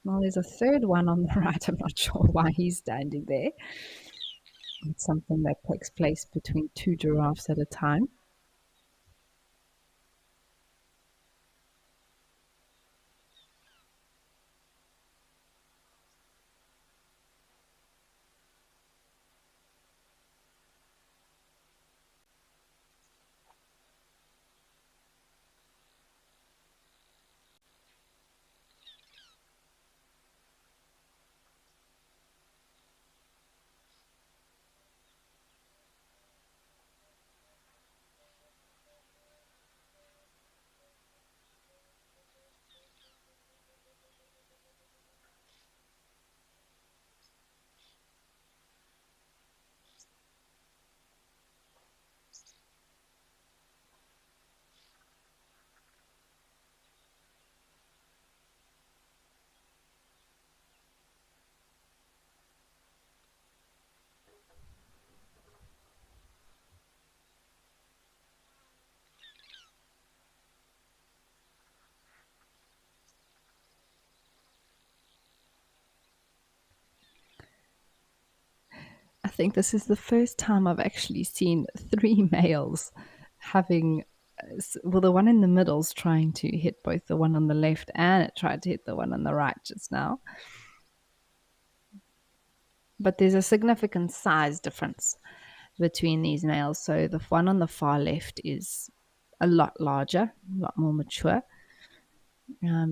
Well, there's a third one on the right. I'm not sure why he's standing there. It's something that takes place between two giraffes at a time. I think this is the first time I've actually seen three males having, well, the one in the middle's trying to hit both the one on the left and it tried to hit the one on the right just now. But there's a significant size difference between these males. So the one on the far left is a lot larger, a lot more mature.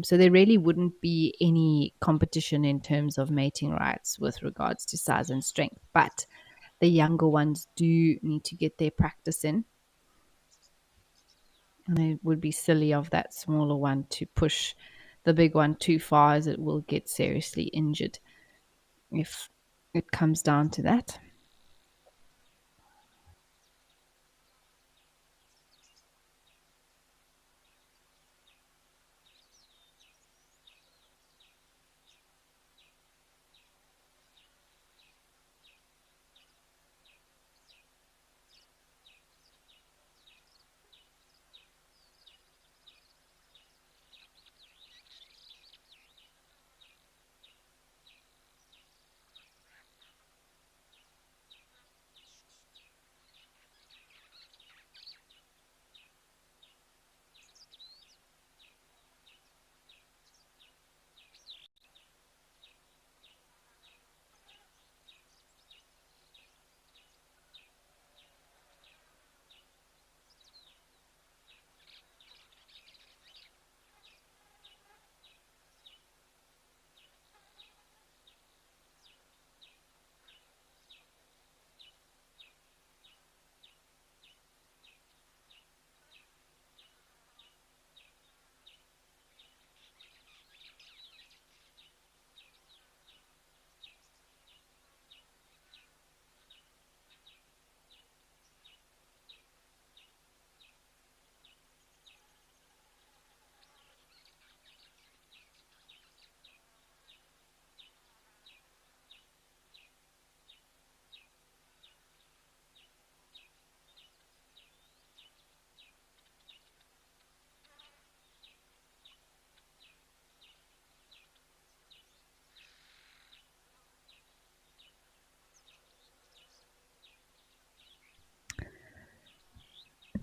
So there really wouldn't be any competition in terms of mating rights with regards to size and strength. But the younger ones do need to get their practice in. And it would be silly of that smaller one to push the big one too far, as it will get seriously injured if it comes down to that.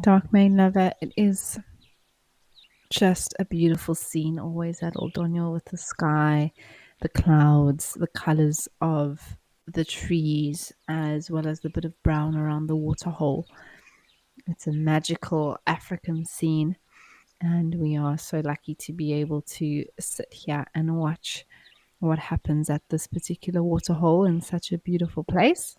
Dark Main Lover, it is just a beautiful scene always at Oldonyo, with the sky, the clouds, the colors of the trees, as well as the bit of brown around the waterhole. It's a magical African scene, and we are so lucky to be able to sit here and watch what happens at this particular waterhole in such a beautiful place.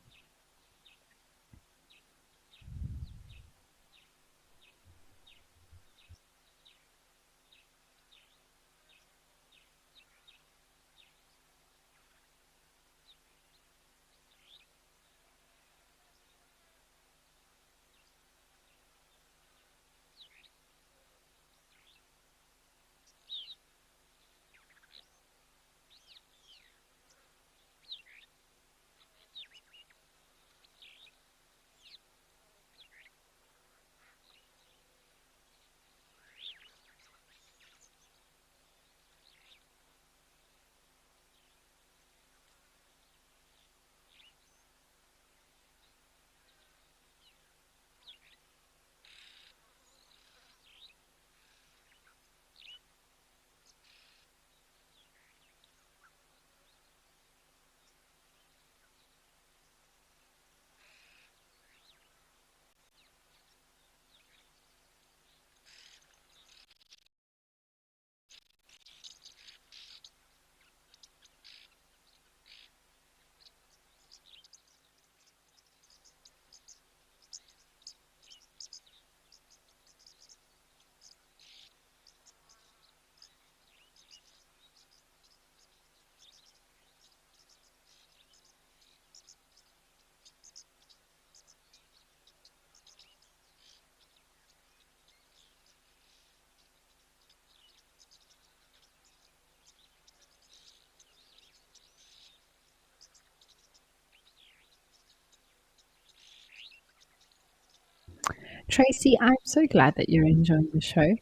Tracy, I'm so glad that you're enjoying the show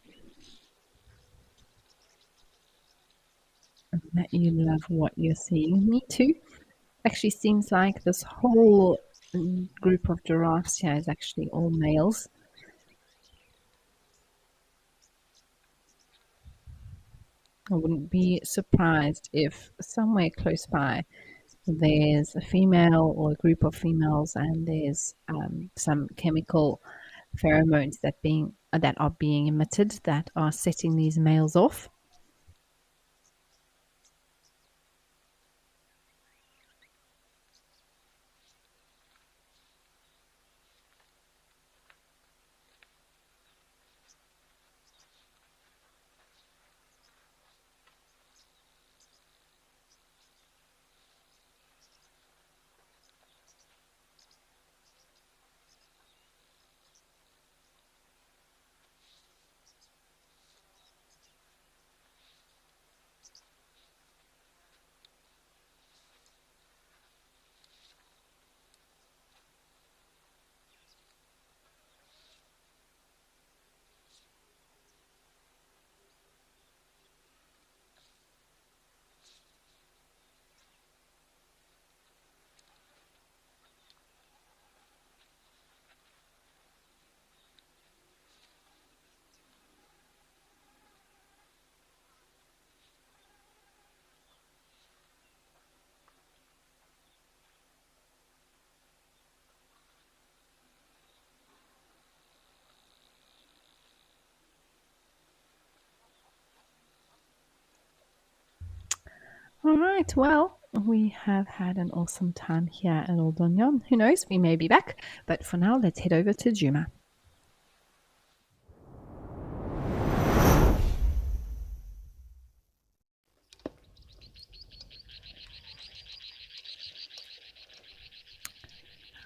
and that you love what you're seeing. Me too. Actually, seems like this whole group of giraffes here is actually all males. I wouldn't be surprised if somewhere close by there's a female or a group of females, and there's some chemical pheromones that are being emitted that are setting these males off. All right, well, we have had an awesome time here at Oldonyon. Who knows, we may be back, but for now, let's head over to Juma.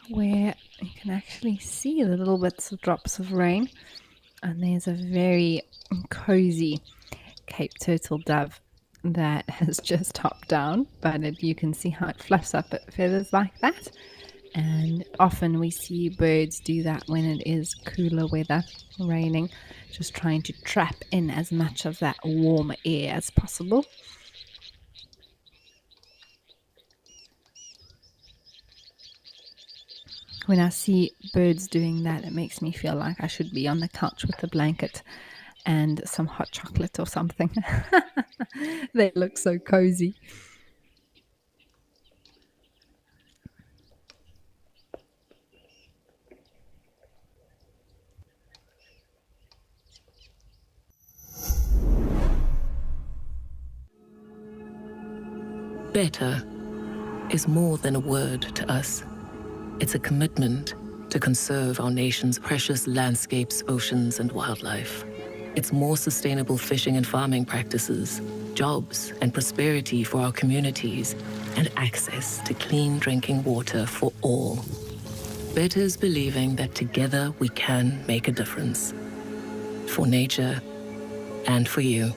Where you can actually see the little bits of drops of rain, and there's a very cozy Cape turtle dove that has just hopped down, but you can see how it fluffs up its feathers like that. And often we see birds do that when it is cooler weather, raining, just trying to trap in as much of that warm air as possible. When I see birds doing that, it makes me feel like I should be on the couch with a blanket and some hot chocolate or something. They look so cozy. Better is more than a word to us. It's a commitment to conserve our nation's precious landscapes, oceans, and wildlife. It's more sustainable fishing and farming practices, jobs and prosperity for our communities, and access to clean drinking water for all. Better is believing that together we can make a difference. For nature and for you.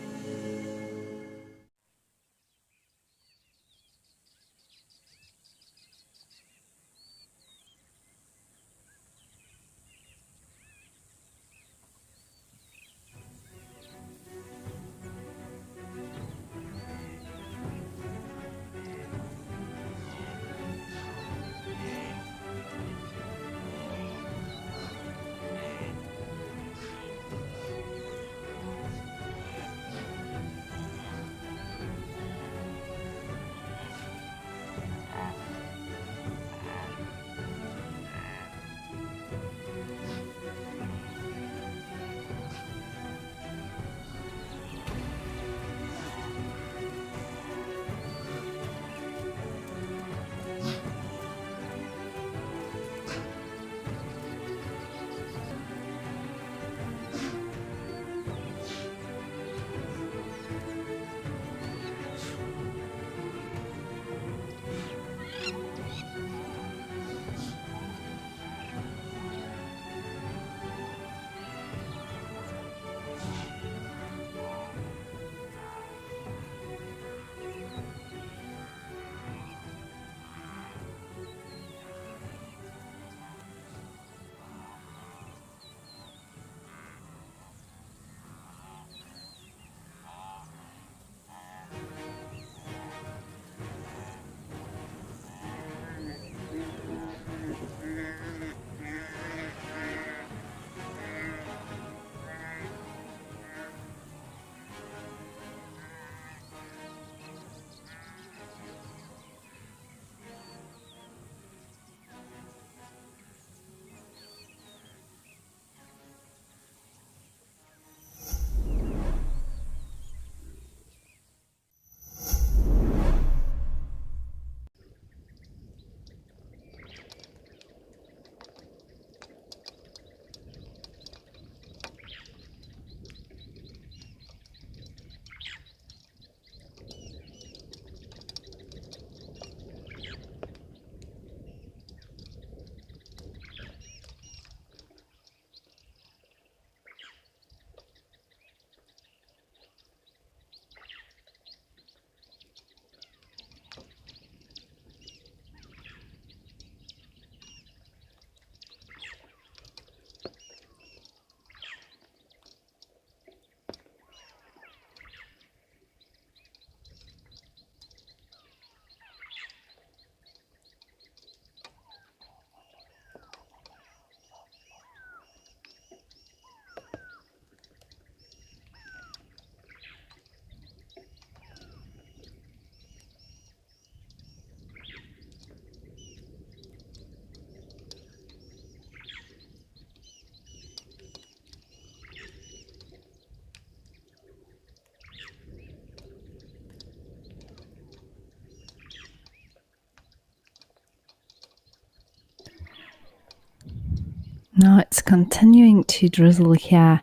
Now it's continuing to drizzle here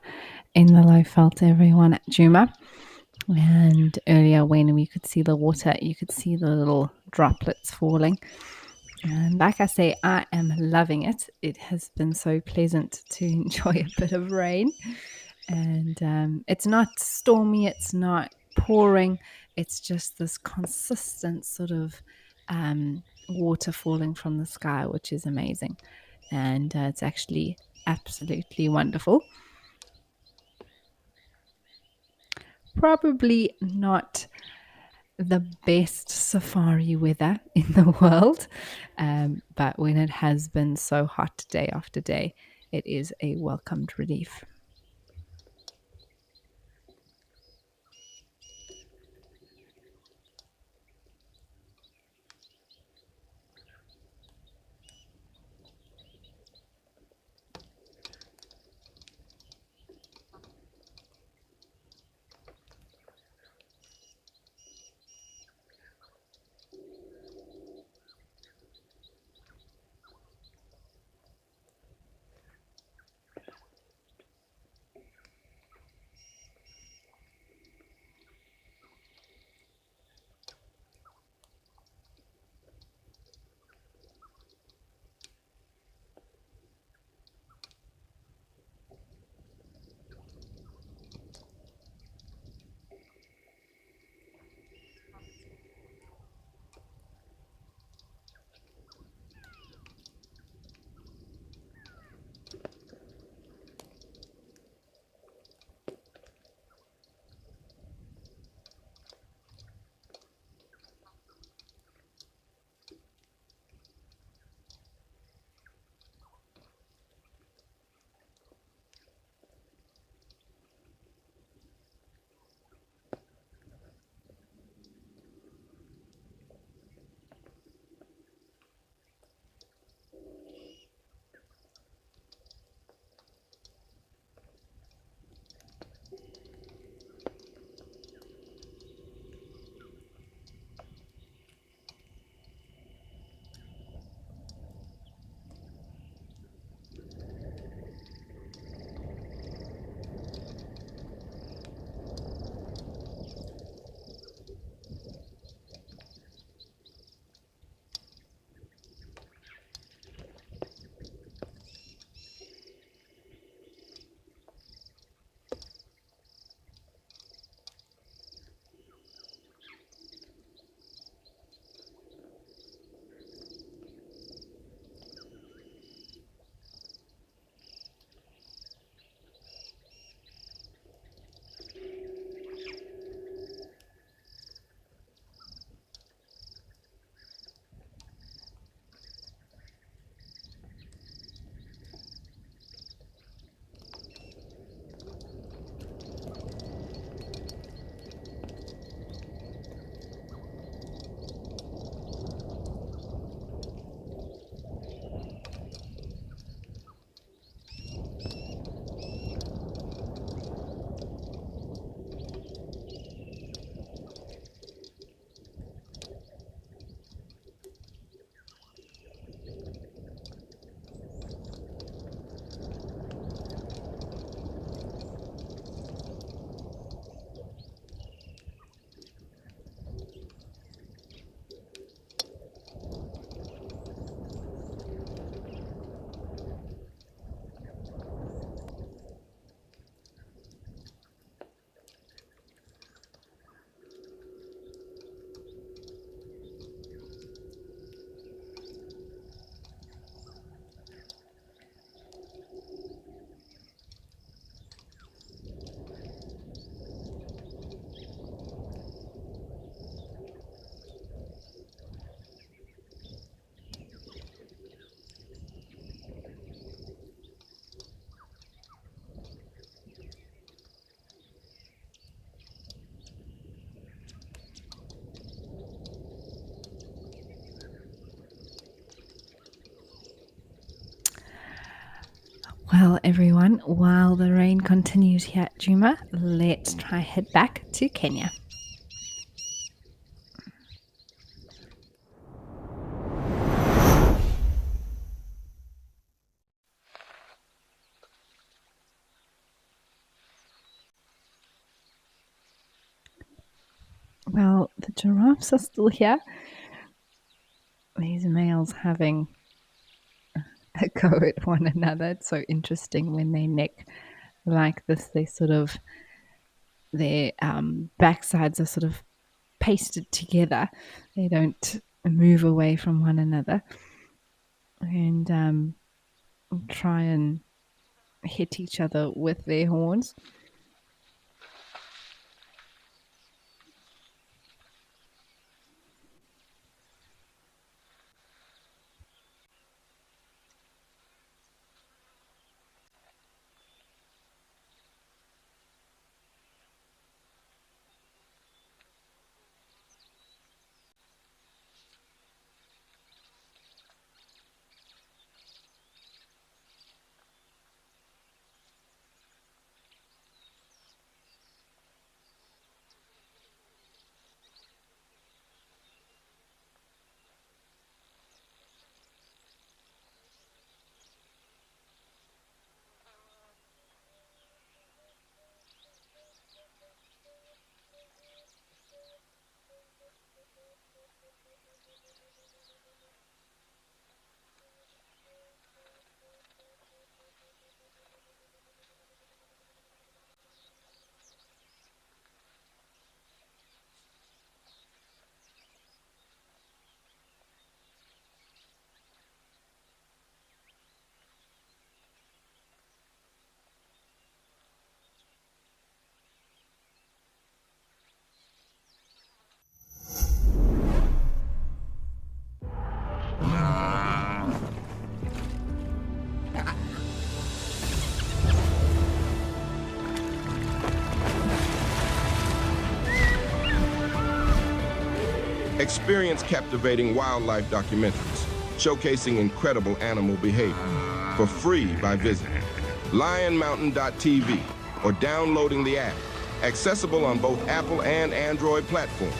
in the low felt, everyone, at Juma. And earlier, when we could see the water, you could see the little droplets falling. And like I say, I am loving it. It has been so pleasant to enjoy a bit of rain. And it's not stormy, it's not pouring, it's just this consistent sort of water falling from the sky, which is amazing. And it's actually absolutely wonderful. Probably not the best safari weather in the world. But when it has been so hot day after day, it is a welcomed relief. Well, everyone, while the rain continues here at Juma, let's try head back to Kenya. Well, the giraffes are still here. These males having a go at one another. It's so interesting when they neck like this. They sort of, their backsides are sort of pasted together. They don't move away from one another and try and hit each other with their horns. Experience captivating wildlife documentaries showcasing incredible animal behavior for free by visiting lionmountain.tv or downloading the app, accessible on both Apple and Android platforms.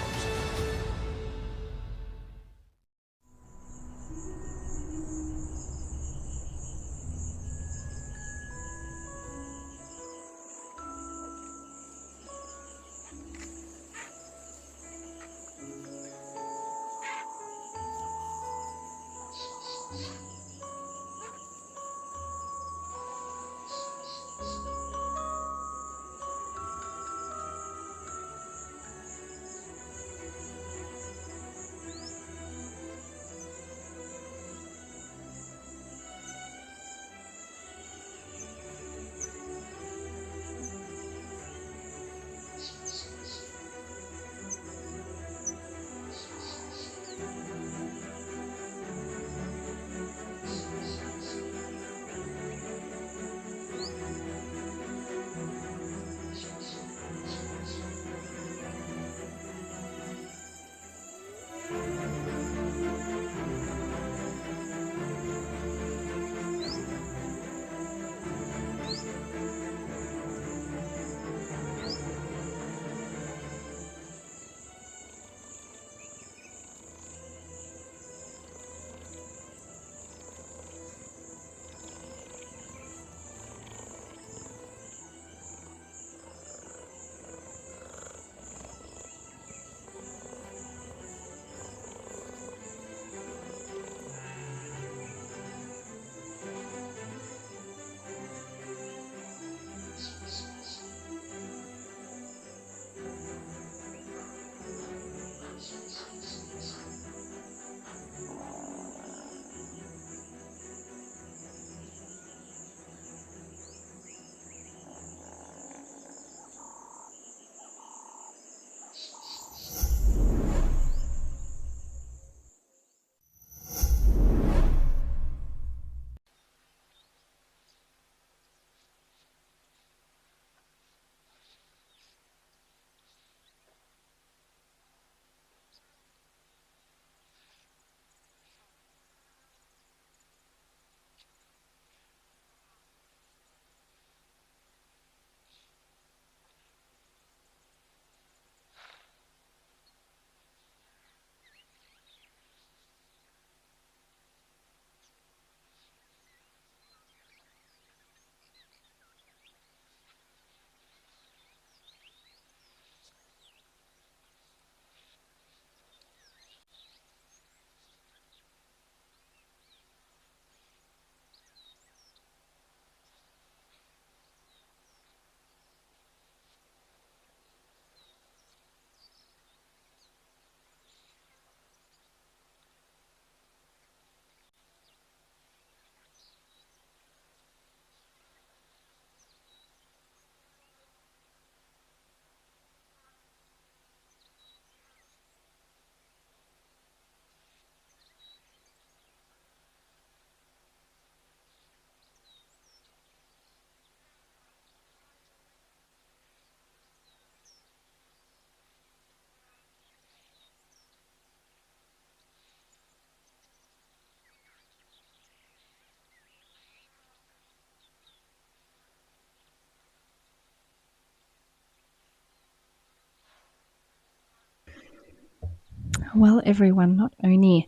Well, everyone, not only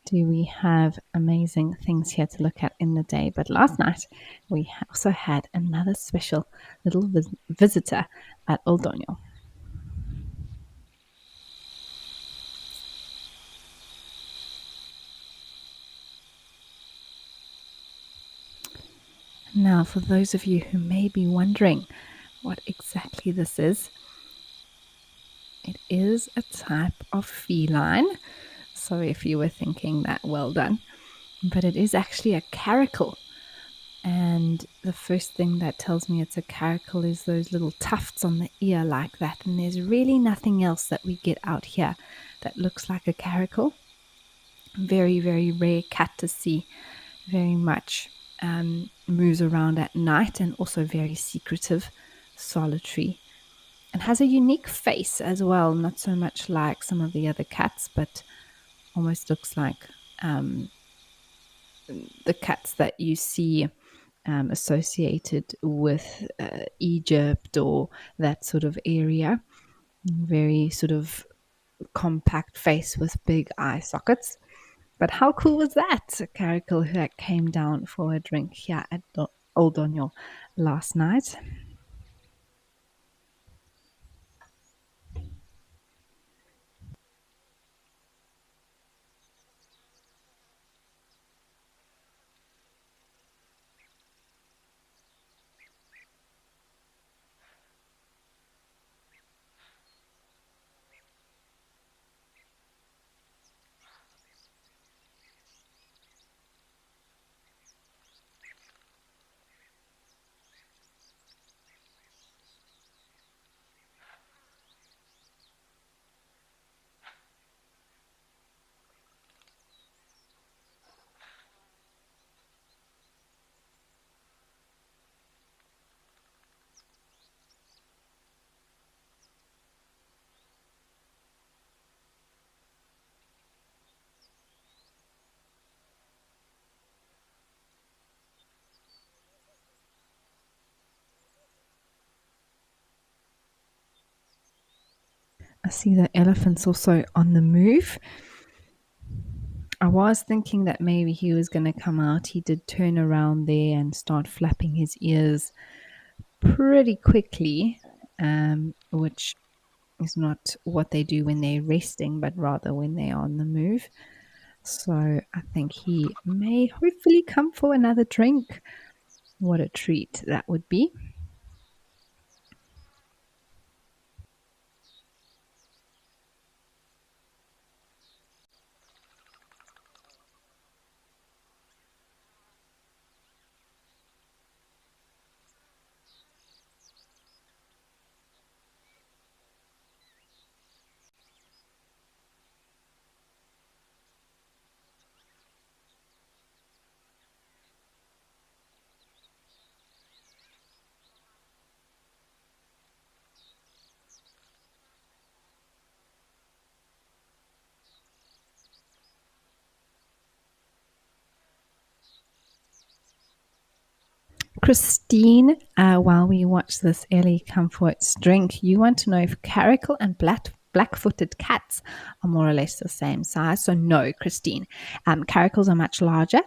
do we have amazing things here to look at in the day, but last night we also had another special little visitor at Old Daniel. Now, for those of you who may be wondering what exactly this is, it is a type of feline. So if you were thinking that, well done. But it is actually a caracal. And the first thing that tells me it's a caracal is those little tufts on the ear like that. And there's really nothing else that we get out here that looks like a caracal. Very, very rare cat to see. Very much moves around at night and also very secretive, solitary. and has a unique face as well. Not so much like some of the other cats, but almost looks like the cats that you see associated with Egypt or that sort of area. Very sort of compact face with big eye sockets. But how cool was that? Caracal who came down for a drink here at Old Doniel last night. I see the elephant's also on the move. I was thinking that maybe he was going to come out. He did turn around there and start flapping his ears pretty quickly, which is not what they do when they're resting, but rather when they're on the move. So I think he may hopefully come for another drink. What a treat that would be. Christine, while we watch this Ellie Comfort's drink, you want to know if caracal and black-footed cats are more or less the same size. So no, Christine. Caracals are much larger.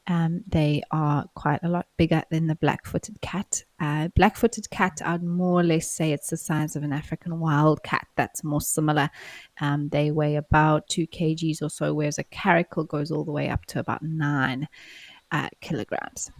They are quite a lot bigger than the black-footed cat. Black-footed cat, I'd more or less say it's the size of an African wild cat. That's more similar. They weigh about 2 kgs or so, whereas a caracal goes all the way up to about 9 kilograms.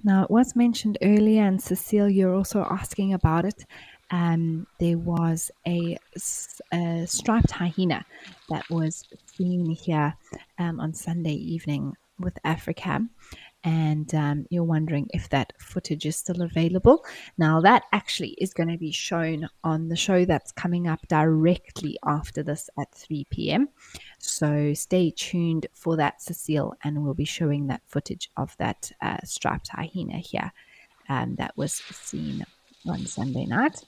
Now, it was mentioned earlier, and Cecile, you're also asking about it. There was a striped hyena that was seen here on Sunday evening with Africa. And you're wondering if that footage is still available. Now, that actually is going to be shown on the show that's coming up directly after this at 3 p.m. So stay tuned for that, Cecile, and we'll be showing that footage of that striped hyena here that was seen on Sunday night.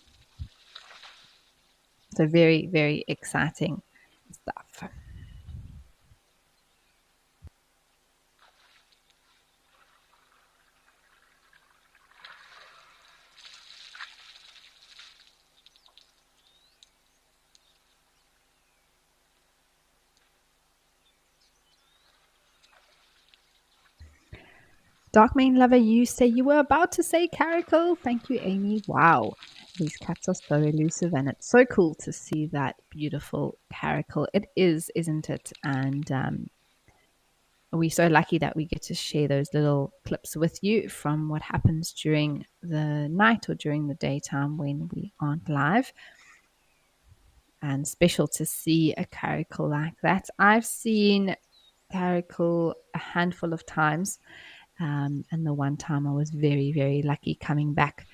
So very, very exciting stuff. Dark Main Lover, you say you were about to say caracal. Thank you, Amy. Wow. These cats are so elusive, and it's so cool to see that beautiful caracal. It is, isn't it? And we're so lucky that we get to share those little clips with you from what happens during the night or during the daytime when we aren't live. And special to see a caracal like that. I've seen caracal a handful of times. And the one time I was very, very lucky coming back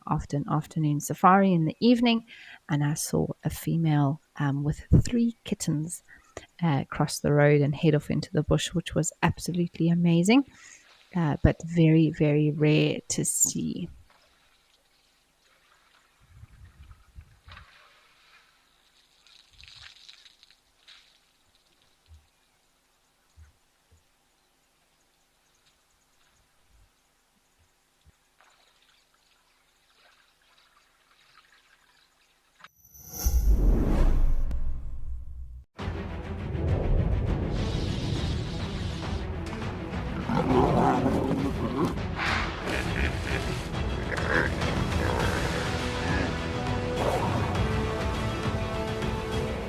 after an afternoon safari in the evening, and I saw a female with 3 kittens cross the road and head off into the bush, which was absolutely amazing, but very, very rare to see.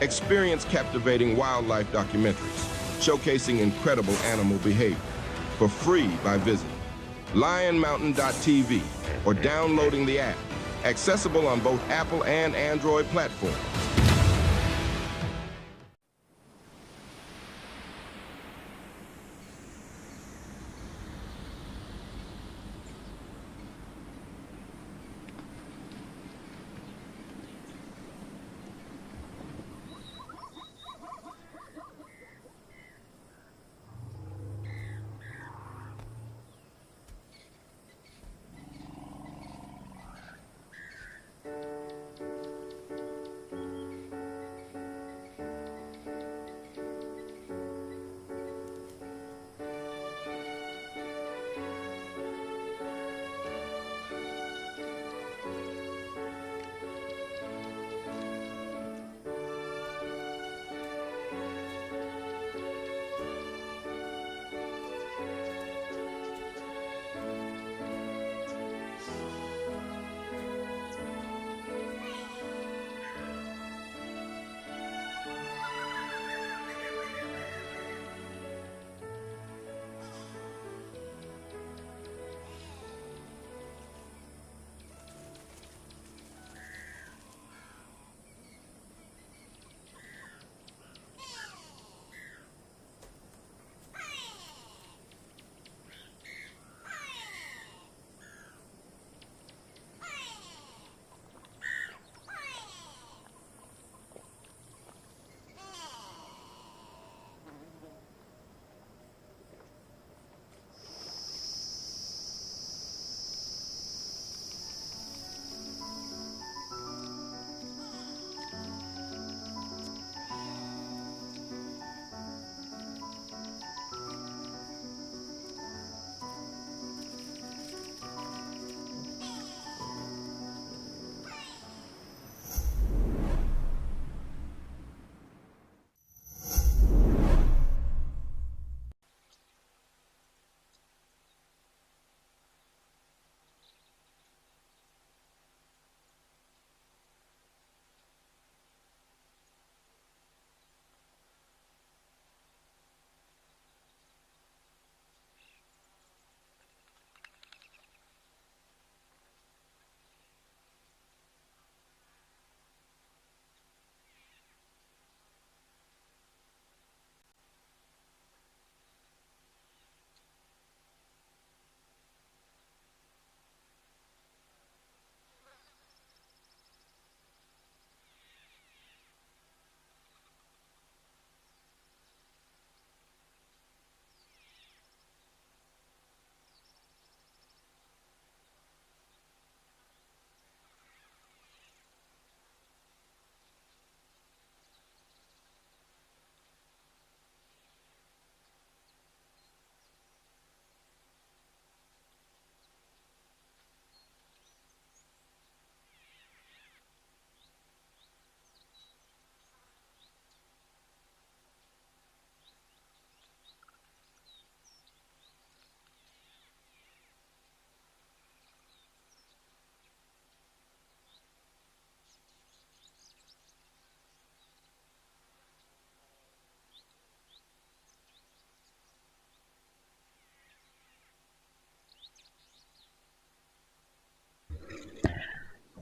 Experience captivating wildlife documentaries showcasing incredible animal behavior for free by visiting lionmountain.tv or downloading the app, accessible on both Apple and Android platforms.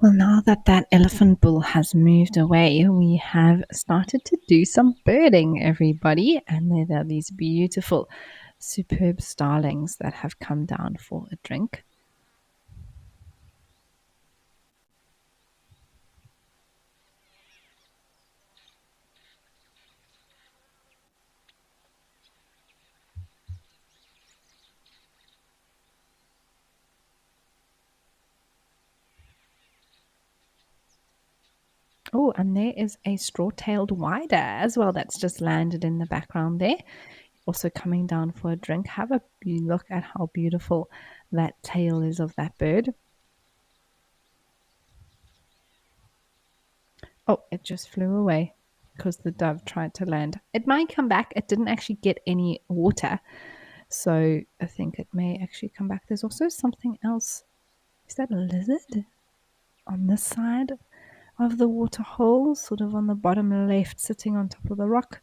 Well, now that that elephant bull has moved away, we have started to do some birding, everybody. And there are these beautiful, superb starlings that have come down for a drink. Oh, and there is a straw-tailed wider as well that's just landed in the background there. Also coming down for a drink. Have a look at how beautiful that tail is of that bird. Oh, it just flew away because the dove tried to land. It might come back. It didn't actually get any water. So I think it may actually come back. There's also something else. Is that a lizard on this side of the water hole, sort of on the bottom left, sitting on top of the rock?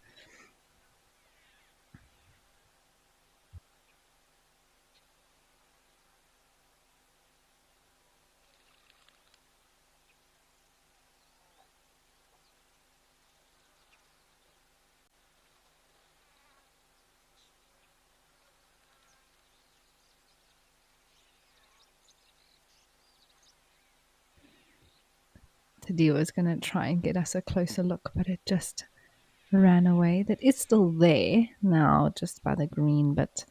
Tadio was going to try and get us a closer look, but it just ran away. That is still there now, just by the green, but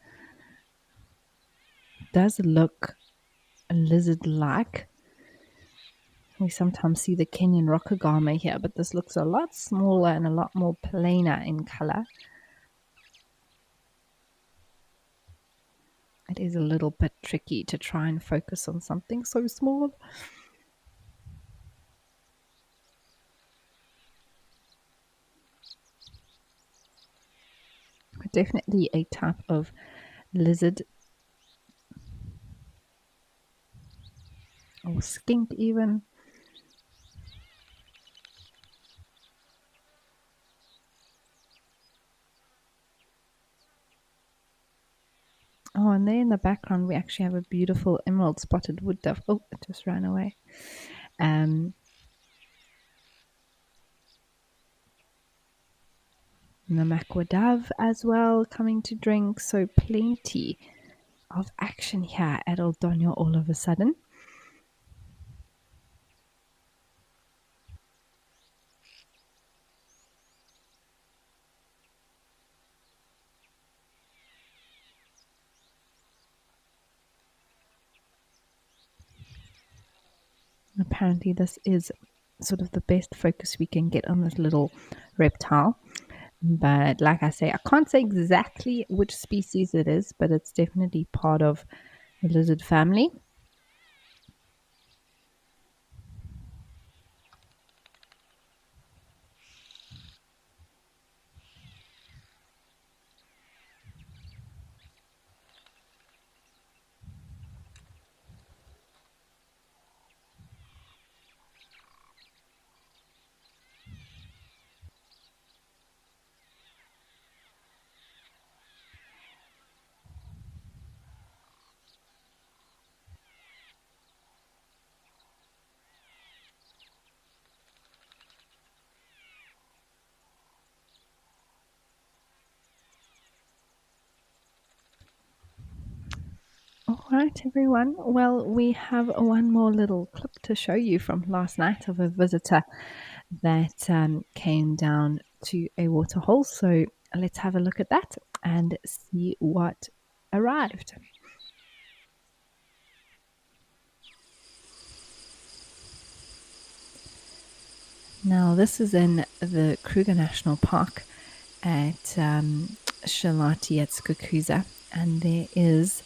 does look lizard-like. We sometimes see the Kenyan rockagama here, but this looks a lot smaller and a lot more plainer in color. It is a little bit tricky to try and focus on something so small. Definitely a type of lizard or skink even. Oh, and there in the background we actually have a beautiful emerald spotted wood dove. Oh, it just ran away. Namakwa dove as well coming to drink. So plenty of action here at Old Donyo all of a sudden. Apparently this is sort of the best focus we can get on this little reptile. But like I say, I can't say exactly which species it is, but it's definitely part of the lizard family. All right, everyone. Well, we have one more little clip to show you from last night of a visitor that came down to a waterhole. So let's have a look at that and see what arrived. Now, this is in the Kruger National Park at Shalati at Skukuza, and there is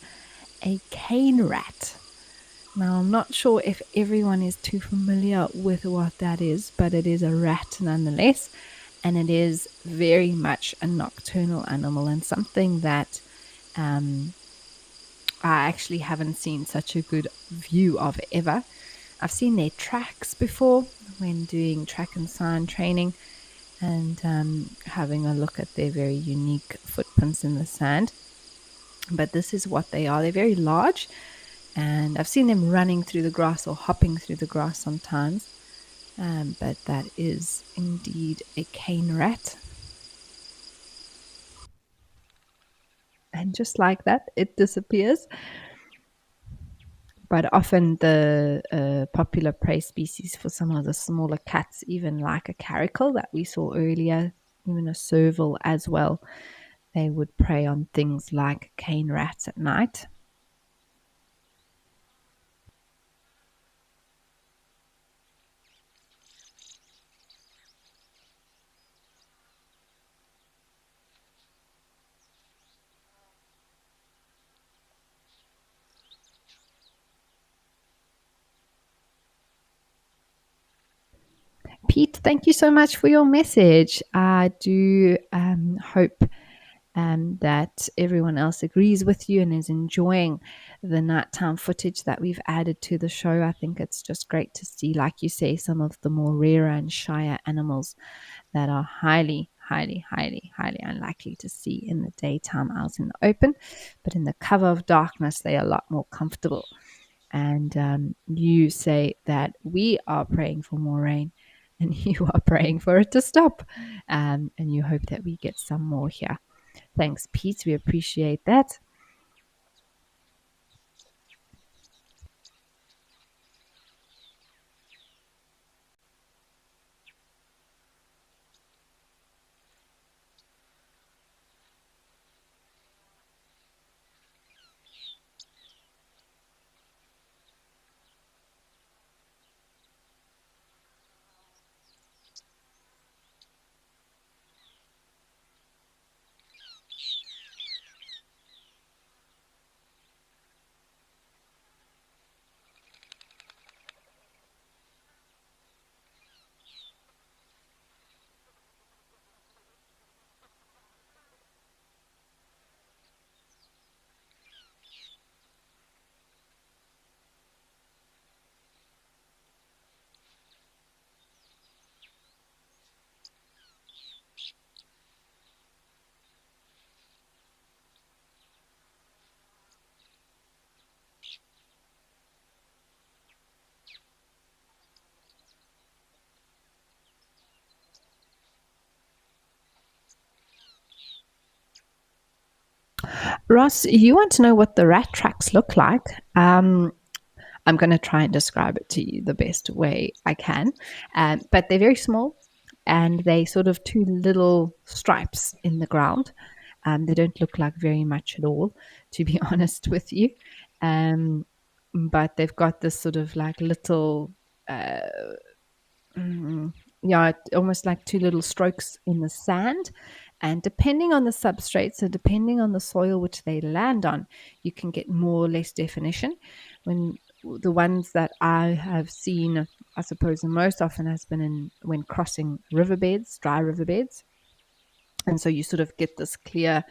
a cane rat. Now, I'm not sure if everyone is too familiar with what that is, but it is a rat nonetheless, and it is very much a nocturnal animal and something that I actually haven't seen such a good view of ever. I've seen their tracks before when doing track and sign training and having a look at their very unique footprints in the sand. But this is what they are. They're very large And I've seen them running through the grass or hopping through the grass sometimes. But that is indeed a cane rat. And just like that, it disappears. But often the popular prey species for some of the smaller cats, even like a caracal that we saw earlier, even a serval as well, they would prey on things like cane rats at night. Pete, thank you so much for your message. I do hope that everyone else agrees with you and is enjoying the nighttime footage that we've added to the show. I think it's just great to see, like you say, some of the more rarer and shyer animals that are highly unlikely to see in the daytime out in the open. But in the cover of darkness, they are a lot more comfortable. And you say that we are praying for more rain, and you are praying for it to stop. And you hope that we get some more here. Thanks, Pete. We appreciate that. Ross, you want to know what the rat tracks look like? I'm going to try and describe it to you the best way I can. But they're very small, and they sort of two little stripes in the ground. They don't look like very much at all, to be honest with you. But they've got this sort of like little, almost like two little strokes in the sand. And depending on the substrate, so depending on the soil which they land on, you can get more or less definition. When the ones that I have seen, I suppose the most often has been when crossing riverbeds, dry riverbeds. And so you sort of get this clear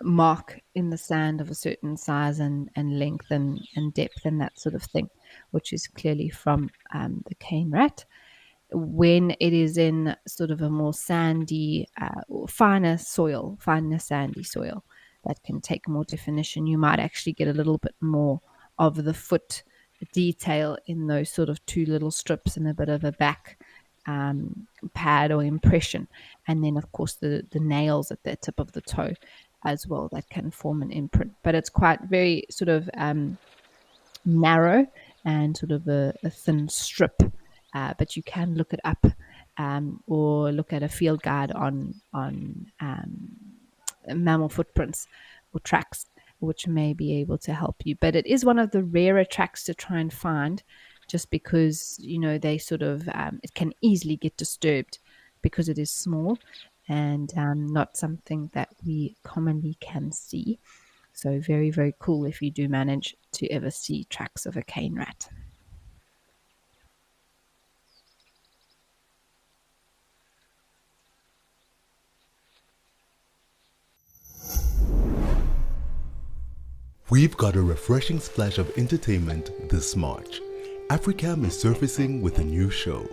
mark in the sand of a certain size and length and depth and that sort of thing, which is clearly from the cane rat. When it is in sort of a more sandy, finer sandy soil that can take more definition, you might actually get a little bit more of the foot detail in those sort of two little strips and a bit of a back pad or impression. And then, of course, the nails at the tip of the toe as well that can form an imprint. But it's quite very sort of narrow and sort of a thin strip. But you can look it up or look at a field guide on mammal footprints or tracks, which may be able to help you. But it is one of the rarer tracks to try and find, just because, they sort of, it can easily get disturbed because it is small and not something that we commonly can see. So very, very cool if you do manage to ever see tracks of a cane rat. We've got a refreshing splash of entertainment this March. Africam is surfacing with a new show.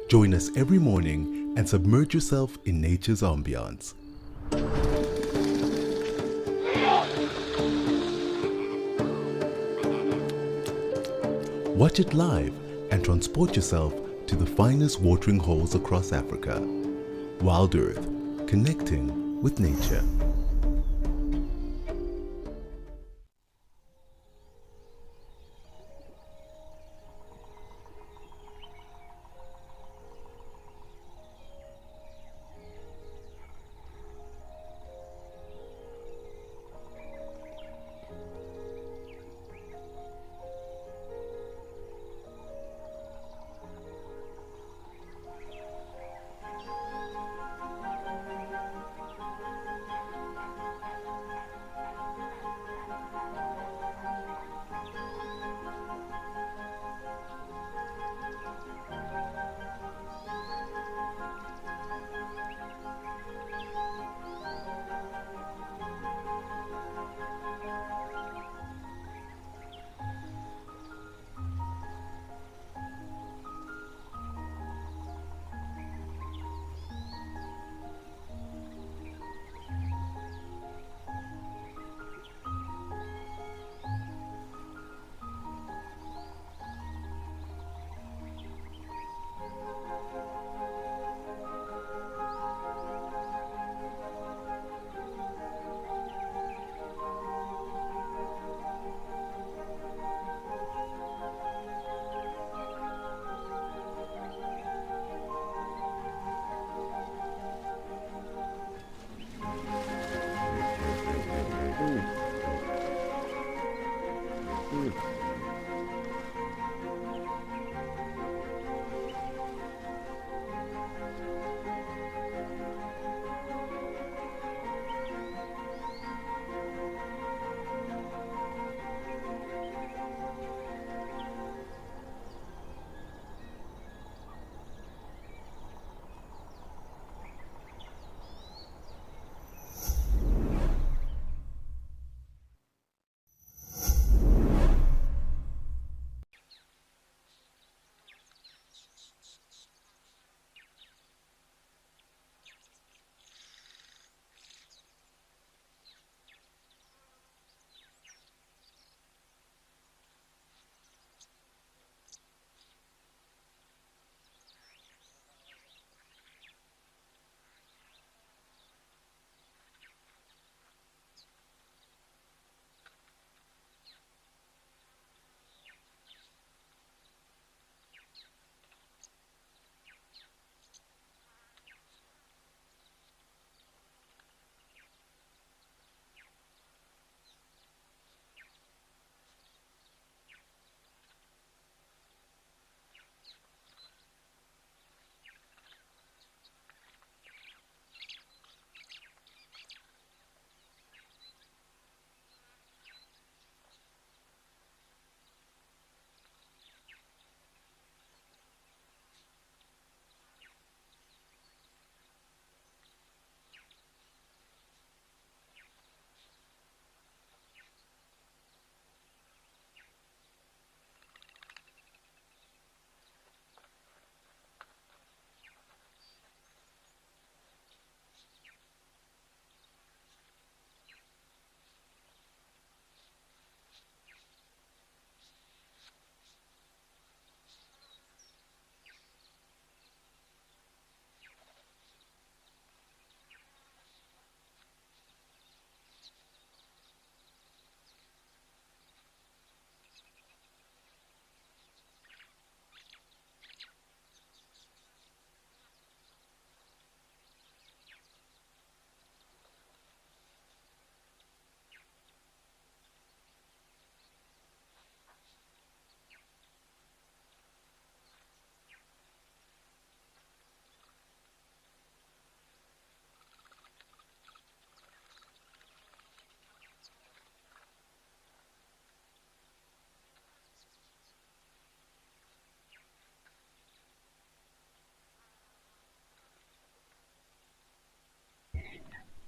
Join us every morning and submerge yourself in nature's ambience. Watch it live and transport yourself to the finest watering holes across Africa. WildEarth, connecting with nature.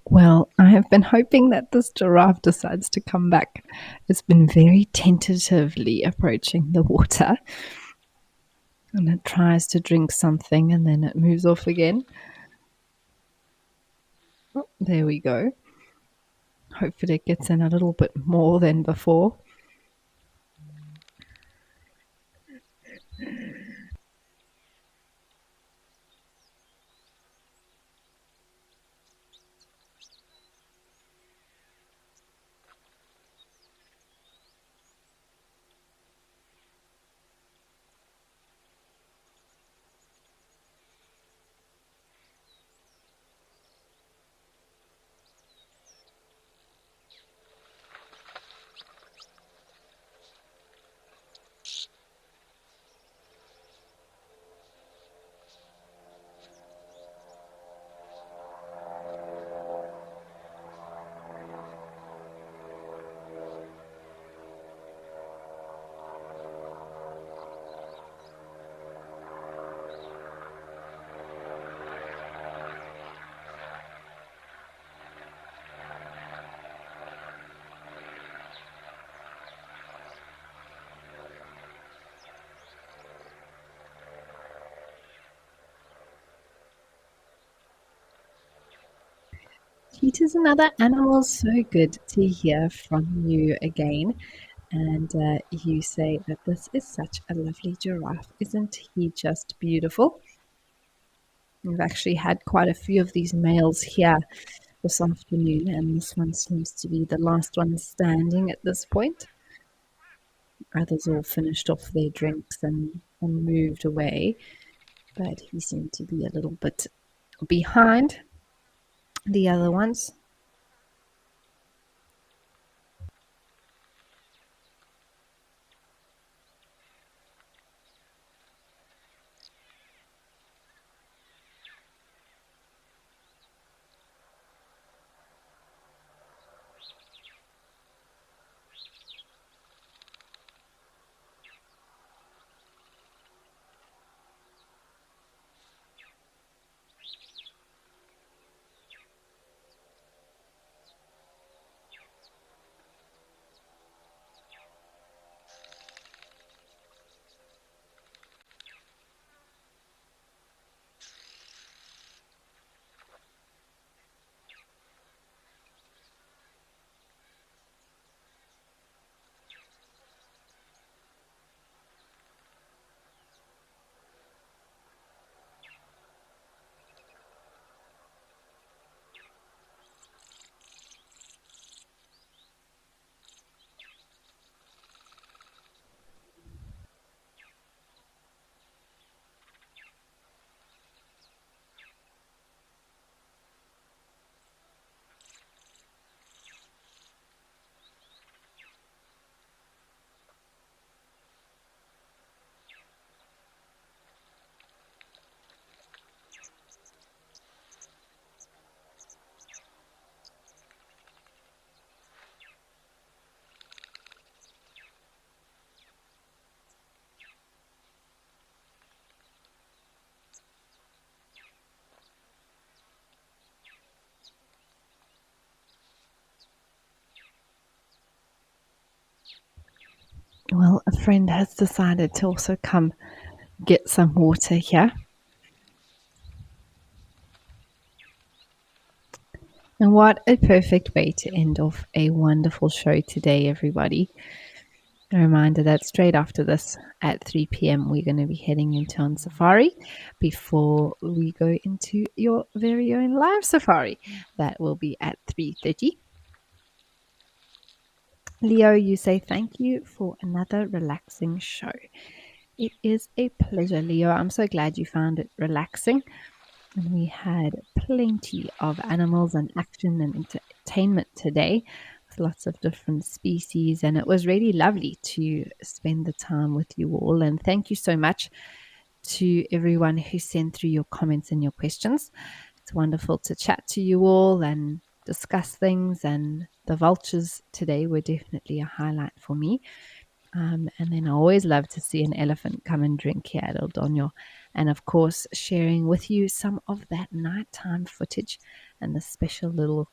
Well, I have been hoping that this giraffe decides to come back. It's been very tentatively approaching the water. And it tries to drink something and then it moves off again. Oh, there we go. Hopefully it gets in a little bit more than before. Peter's another animal. So good to hear from you again. And you say that this is such a lovely giraffe. Isn't he just beautiful? We've actually had quite a few of these males here this afternoon, and this one seems to be the last one standing at this point. Others all finished off their drinks and moved away, but he seemed to be a little bit behind the other ones. Well, a friend has decided to also come get some water here. And what a perfect way to end off a wonderful show today, everybody. A reminder that straight after this at 3 p.m. we're going to be heading into on safari before we go into your very own live safari. That will be at 3:30. Leo, you say thank you for another relaxing show. It is a pleasure, Leo. I'm so glad you found it relaxing. And we had plenty of animals and action and entertainment today with lots of different species. And it was really lovely to spend the time with you all. And thank you so much to everyone who sent through your comments and your questions. It's wonderful to chat to you all and discuss things. And the vultures today were definitely a highlight for me. And then I always love to see an elephant come and drink here at El Doño. And of course, sharing with you some of that nighttime footage and the special little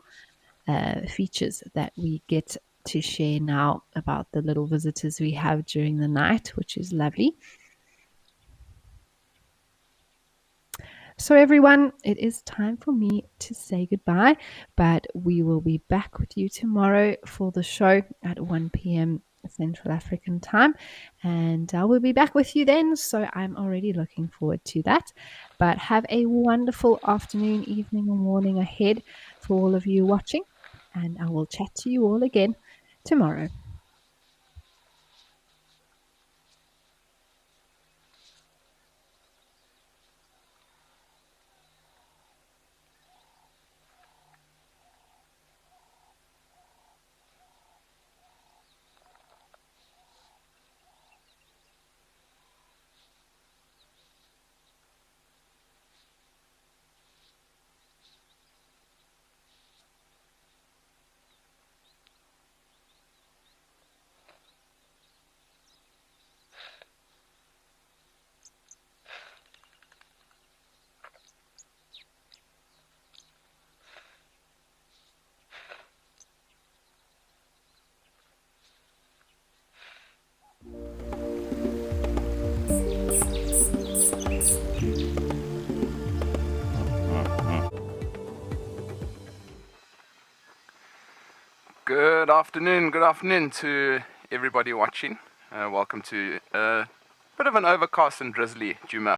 features that we get to share now about the little visitors we have during the night, which is lovely. So everyone, it is time for me to say goodbye, but we will be back with you tomorrow for the show at 1 p.m. Central African time, and I will be back with you then, so I'm already looking forward to that. But have a wonderful afternoon, evening, or morning ahead for all of you watching, and I will chat to you all again tomorrow. Good afternoon to everybody watching. Welcome to a bit of an overcast and drizzly Juma